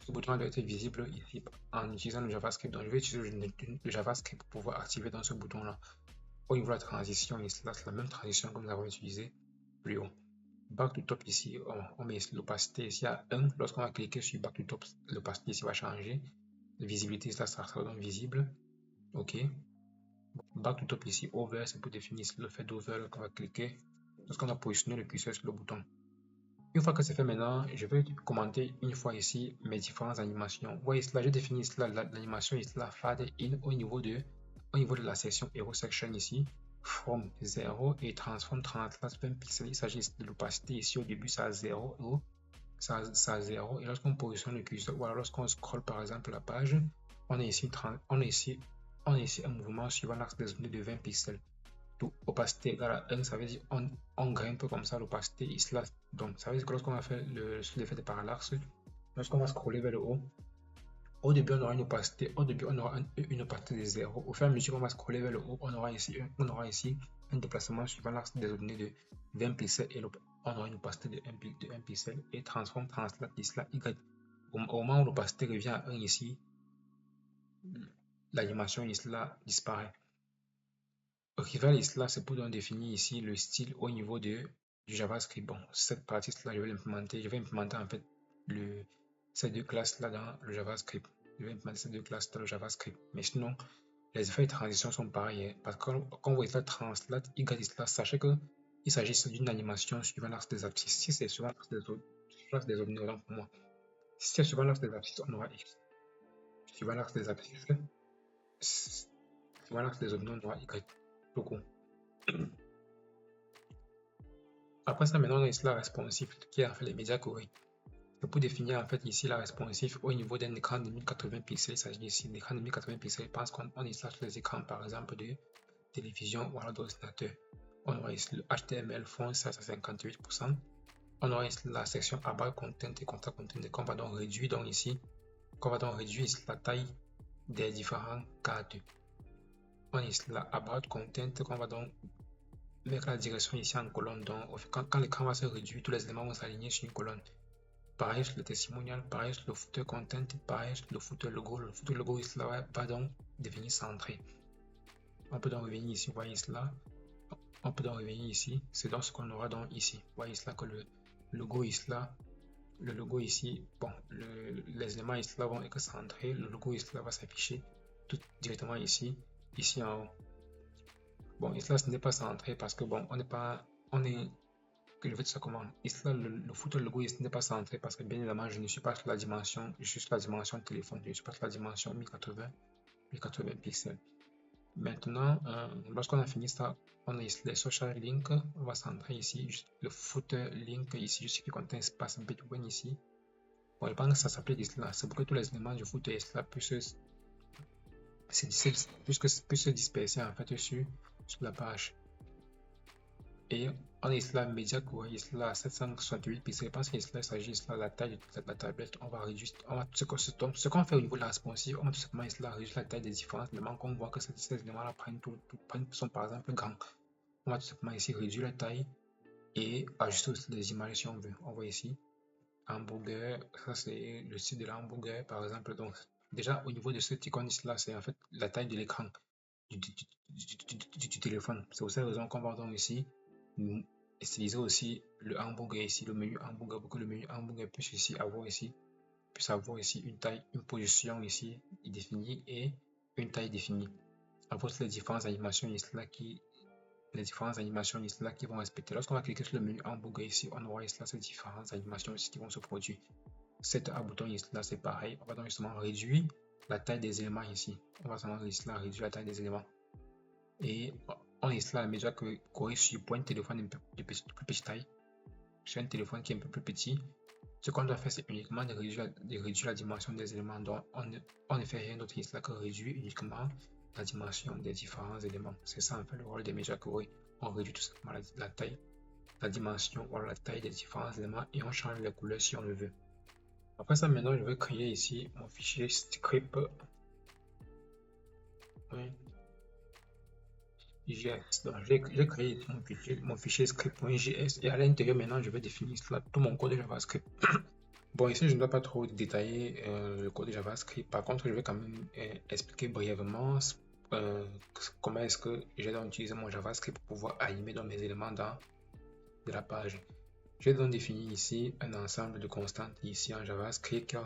ce bouton doit être visible ici en utilisant le JavaScript. Donc je vais utiliser le JavaScript pour pouvoir activer dans ce bouton là. Au niveau de la transition, ici là c'est la même transition que nous avons utilisée plus haut. Back to top ici, on met l'opacité ici à 1. Lorsqu'on va cliquer sur back to top, l'opacité ici va changer. La visibilité, ça sera donc visible. Ok. Back to top ici, over, c'est pour définir le fait d'over qu'on va cliquer lorsqu'on a positionné le curseur sur le bouton. Une fois que c'est fait maintenant, je vais commenter une fois ici mes différentes animations. Vous voyez là, j'ai défini l'animation ici là, fade in au niveau de la section hero section ici. From 0 et transform 30 20 pixels. Il s'agit de l'opacité ici au début, c'est à 0. Ça à 0. Et lorsqu'on positionne le curseur, voilà, lorsqu'on scrolle par exemple la page, on a ici un mouvement suivant l'axe des ondes de 20 pixels. Tout opacité égale à 1, ça veut dire on grimpe comme ça l'opacité ici là. Donc ça veut dire que lorsqu'on va faire l'effet de parallaxe, lorsqu'on va scroller vers le haut, Au début, on aura une opacité, une opacité de 0. Au fur et à mesure qu'on va scroller vers le haut, on aura ici un déplacement suivant l'axe des ordonnées de 20 pixels et on aura une opacité de 1 pixel et translate cela Y. Au moment où l'opacité revient à 1 ici, l'animation ici là disparaît. Rival ici là, c'est pour donc définir ici le style au niveau du JavaScript. Bon, cette partie-là, je vais l'implémenter. Je vais implémenter en fait ces deux classes-là dans le JavaScript. Je vais implémenter ces deux classes dans le JavaScript. Mais sinon, les effets de transition sont pareils. Hein, parce que quand on voit ici translate, là, sachez qu'il s'agit d'une animation suivant l'axe des abscisses. Si c'est suivant l'axe des ordinateurs pour moi. Si c'est suivant l'axe des abscisses, on aura X. Suivant l'axe des abscisses, suivant l'axe des ordinateurs, on aura Y. Beaucoup. Après ça, maintenant, on a ici la responsive qui est en fait les médias query. C'est pour définir en fait ici la responsive au niveau d'un écran de 1080 pixels. Il s'agit ici d'un écran de 1080 pixels parce qu'on est sur les écrans par exemple de télévision ou alors d'ordinateur. On aura ici le HTML font ça à 58%. On aura ici la section about content et contact content qu'on va donc réduire donc ici. Qu'on va donc réduire ici la taille des différents cadres. On a ici la about content qu'on va donc mettre la direction ici en colonne. Donc quand l'écran va se réduire, tous les éléments vont s'aligner sur une colonne. Pareil sur le testimonial, pareil sur le footer content, pareil sur le footer logo. Le footer logo ici là va donc devenir centré. On peut donc revenir ici, vous voyez cela. On peut donc revenir ici. C'est donc ce qu'on aura donc ici. Vous voyez cela que le logo ici là. Le logo ici, bon, les éléments ici là vont être centrés. Le logo ici là va s'afficher tout directement ici, ici en haut. Bon, ici là ce n'est pas centré parce que bon, que je vais dire ça comment. Ici là, le footer logo ici n'est pas centré parce que bien évidemment je ne suis pas sur la dimension, je suis sur la dimension téléphone, je ne suis pas sur la dimension 1080 pixels. Maintenant, lorsqu'on a fini ça, on a ici les social links, on va centrer ici juste le footer link ici, juste qui contient espace between ici. Bon, je pense que ça s'appelle ici là, c'est pour que tous les éléments du footer ici là puissent se disperser en fait sur la page. Et on est là, média query, ici là, 768 pixels. Je pense qu'il s'agit de la taille de la tablette. On va réduire, ce qu'on fait au niveau de la responsive, on va tout simplement ici là, réduire la taille des différents éléments. Qu'on voit que ces éléments-là sont par exemple grands. On va tout simplement ici réduire la taille et ajuster aussi les images si on veut. On voit ici, hamburger, ça c'est le site de l'hamburger par exemple. Donc, déjà au niveau de cette icône ici là, c'est en fait la taille de l'écran du téléphone. C'est pour cette raison qu'on va donc ici utiliser aussi le hamburger ici, le menu hamburger, pour que le menu hamburger puisse avoir ici une taille, une position ici définie et une taille définie. Après les différentes animations ici là qui vont respecter. Lorsqu'on va cliquer sur le menu hamburger ici, on aura ici là ces différentes animations ici qui vont se produire. Cet bouton ici là c'est pareil. On va donc justement réduire la taille des éléments ici. On va seulement ici là réduire la taille des éléments. Et on est là à mesure que sur un téléphone de plus petite taille, sur un téléphone qui est un peu plus petit, ce qu'on doit faire c'est uniquement de réduire la dimension des éléments. Donc on ne fait rien d'autre ici là que réduire uniquement la dimension des différents éléments. C'est ça en fait le rôle des Media Query. On réduit tout simplement la taille, la dimension ou la taille des différents éléments et on change les couleurs si on le veut. Après ça, maintenant je vais créer ici mon fichier script. Oui. JS. Donc, j'ai créé mon fichier script.js et à l'intérieur, maintenant, je vais définir tout mon code de JavaScript. Bon, ici, je ne dois pas trop détailler le code de JavaScript. Par contre, je vais quand même expliquer brièvement comment est-ce que j'ai donc utilisé mon JavaScript pour pouvoir animer dans mes éléments de la page. J'ai donc défini ici un ensemble de constantes ici en JavaScript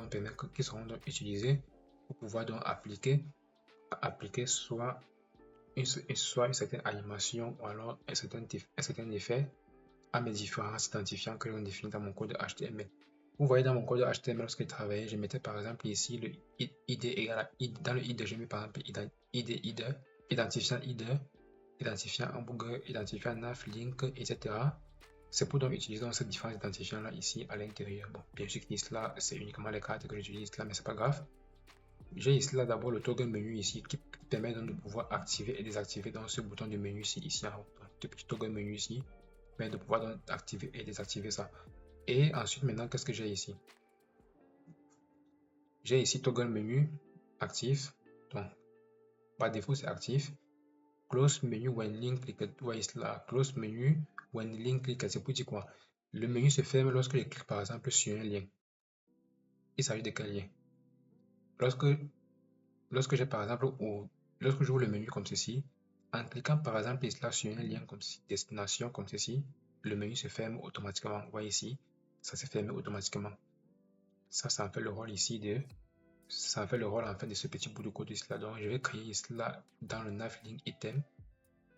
qui seront donc utilisées pour pouvoir donc appliquer soit une certaine animation ou alors un certain effet à mes différents identifiants que l'on définit dans mon code HTML. Vous voyez dans mon code HTML, lorsque je travaillais, je mettais par exemple ici le ID égale à ID. Dans le ID, je mets par exemple ID, identifiant ID, identifiant hamburger, identifiant nav, link, etc. C'est pour donc utiliser ces différents identifiants là ici à l'intérieur. Bon, bien sûr que là, c'est uniquement les cartes que j'utilise là, mais c'est pas grave. J'ai ici là d'abord le toggle menu ici qui permet donc de pouvoir activer et désactiver dans ce bouton de menu ici en haut. Ce petit toggle menu ici permet de pouvoir donc activer et désactiver ça. Et ensuite maintenant qu'est-ce que j'ai ici? j'ai ici toggle menu actif. Donc, par défaut, c'est actif. Close menu when link clicked. Voyez cela. Close menu when link clicked. C'est pour dire quoi? Le menu se ferme lorsque je clique par exemple sur un lien. Il s'agit de quel lien? Lorsque j'ai par exemple, lorsque j'ouvre le menu comme ceci, en cliquant par exemple là sur un lien comme ceci, destination comme ceci, le menu se ferme automatiquement. Vous voyez ici, ça s'est fermé automatiquement. Ça en fait le rôle ici de, ça en fait le rôle en fait de ce petit bout de code ici là. Donc je vais créer cela dans le navlink item.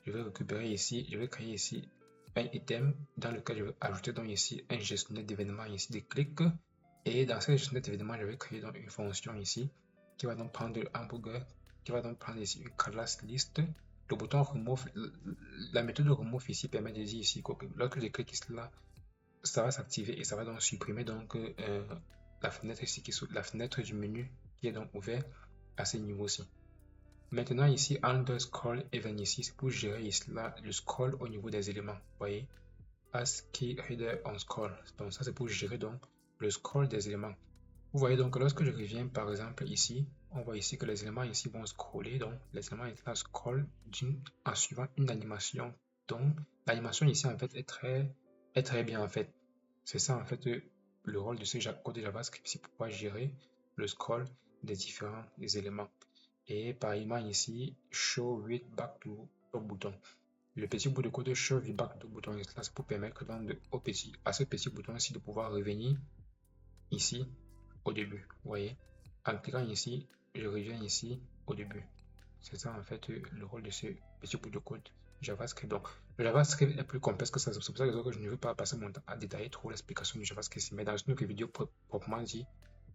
Je vais récupérer ici, je vais créer ici un item dans lequel je vais ajouter donc ici un gestionnaire d'événements ici de clics. Et dans ce gestionnaire d'événements, je vais créer donc une fonction ici qui va donc prendre le hamburger, qui va donc prendre ici une class list. Le bouton remove, la méthode de remove ici permet de dire ici que lorsque je clique ici là, ça va s'activer et ça va donc supprimer donc la fenêtre ici la fenêtre du menu qui est donc ouverte à ce niveau-ci. Maintenant ici underscore event ici, c'est pour gérer ici là le scroll au niveau des éléments. Vous voyez, ASCII header on scroll. Donc ça c'est pour gérer donc le scroll des éléments. Vous voyez donc lorsque je reviens par exemple ici, on voit ici que les éléments ici vont scroller. Donc les éléments ici là scroll en suivant une animation. Donc l'animation ici en fait est très bien en fait. C'est ça en fait le rôle de ce code de JavaScript, c'est pour pouvoir gérer le scroll des différents éléments. Et pareillement ici, show with back to top bouton. Le petit bout de code show with back to bouton là, c'est pour permettre donc à ce petit bouton ici de pouvoir revenir ici au début. Vous voyez, en cliquant ici, je reviens ici au début. C'est ça en fait le rôle de ce petit bout de code JavaScript. Donc le JavaScript est plus complexe que ça. C'est pour ça que je ne veux pas passer mon temps à détailler trop l'explication du JavaScript. Mais dans une autre vidéo proprement dit,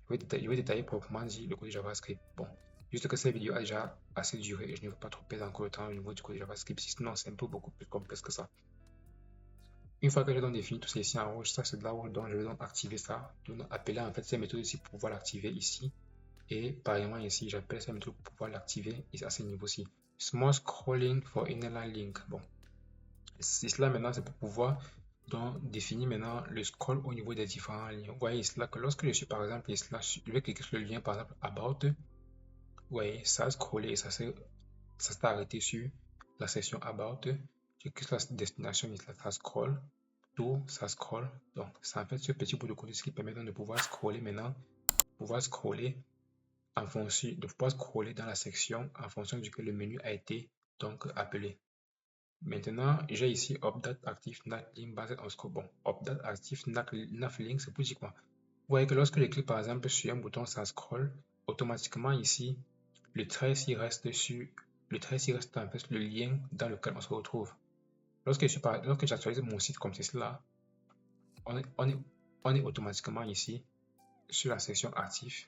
je vais détailler proprement dit le code JavaScript. Bon, juste que cette vidéo a déjà assez duré et je ne veux pas trop perdre encore le temps au niveau du code JavaScript. Sinon, c'est un peu beaucoup plus complexe que ça. Une fois que j'ai donc défini tout ceci en rouge, ça c'est là où donc je vais donc activer ça. Donc appeler en fait cette méthode ici pour pouvoir l'activer ici. Et pareillement ici, j'appelle cette méthode pour pouvoir l'activer à ce niveau-ci. Small scrolling for inner link. Bon, c'est cela maintenant, c'est pour pouvoir donc définir maintenant le scroll au niveau des différents liens. Vous voyez ici là que lorsque je suis par exemple ici là, je vais cliquer sur le lien par exemple about. Vous voyez, ça a scrollé et ça s'est arrêté sur la section about. Je clique sur la destination ici là, ça scroll. Tout ça scroll. Donc, c'est en fait ce petit bout de code qui permet donc de pouvoir scroller maintenant, pouvoir scroller en fonction de pouvoir scroller dans la section en fonction duquel le menu a été donc appelé. Maintenant, j'ai ici update active navlink based on scope. Bon, update active navlink, c'est pour dire quoi? Vous voyez que lorsque je clique par exemple sur un bouton, ça scroll automatiquement ici. Le trait ici reste en fait le lien dans lequel on se retrouve. Lorsque j'actualise mon site comme c'est cela, on est automatiquement ici sur la section active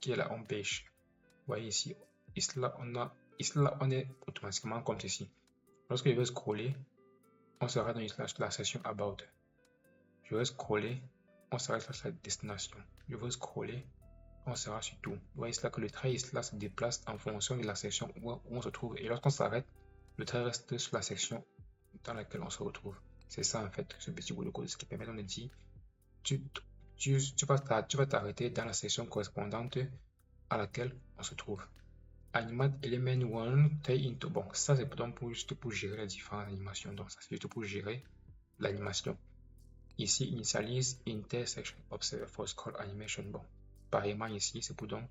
qui est la home page. Vous voyez ici, là on est automatiquement comme ceci. Lorsque je vais scroller, on sera dans sur la section about. Je vais scroller, on sera sur la destination. Je vais scroller, on sera sur tout. Vous voyez là que le trait là se déplace en fonction de la section où on se trouve. Et lorsqu'on s'arrête, le trait reste sur la section dans laquelle on se retrouve. C'est ça en fait, ce petit bout de code, ce qui permet de dire tu vas t'arrêter dans la section correspondante à laquelle on se trouve. Animate element 1 tie into. Bon, ça c'est juste pour gérer les différentes animations. Donc, ça c'est juste pour gérer l'animation. Ici, initialize intersection observer for scroll animation. Bon, pareillement ici, c'est pour donc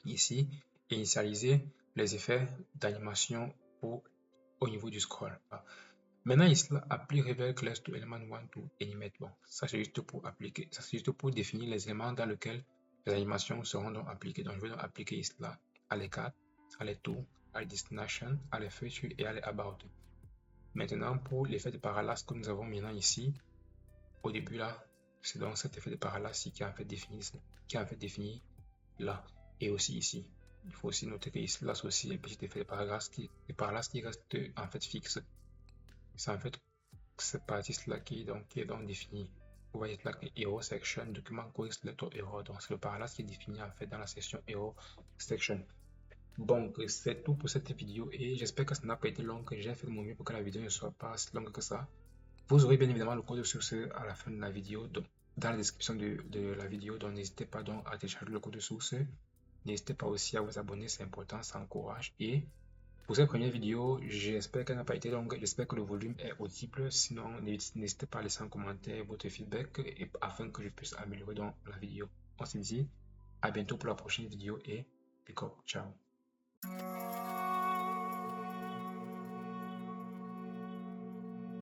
ici initialiser les effets d'animation au niveau du scroll. Maintenant, ici, apply reveal class to element 1 to animate. Bon, ça c'est juste pour appliquer, ça c'est juste pour définir les éléments dans lesquels les animations seront donc appliquées. Donc, je vais donc appliquer ici là à les cartes, à les tours, à les destination, à les features et à les about. Maintenant, pour l'effet de parallaxe que nous avons maintenant ici, au début là, c'est donc cet effet de parallaxe qui est en fait défini, là et aussi ici. Il faut aussi noter que ici là c'est aussi un petit effet de parallaxe qui reste en fait fixe. C'est en fait cette partie-là qui est donc définie. Vous voyez là que Hero Section, document correct letter error. Donc c'est le parallaxe qui est défini en fait dans la section Hero Section. Bon, c'est tout pour cette vidéo et j'espère que ça n'a pas été long, que j'ai fait de mon mieux pour que la vidéo ne soit pas si longue que ça. Vous aurez bien évidemment le code de source à la fin de la vidéo. Donc dans la description de la vidéo. Donc, n'hésitez pas donc à télécharger le code source. N'hésitez pas aussi à vous abonner, c'est important, ça encourage. Et pour cette première vidéo, j'espère qu'elle n'a pas été longue. J'espère que le volume est audible. Sinon, n'hésitez pas à laisser un commentaire votre feedback afin que je puisse améliorer donc la vidéo. On se dit à bientôt pour la prochaine vidéo et pick up. Ciao.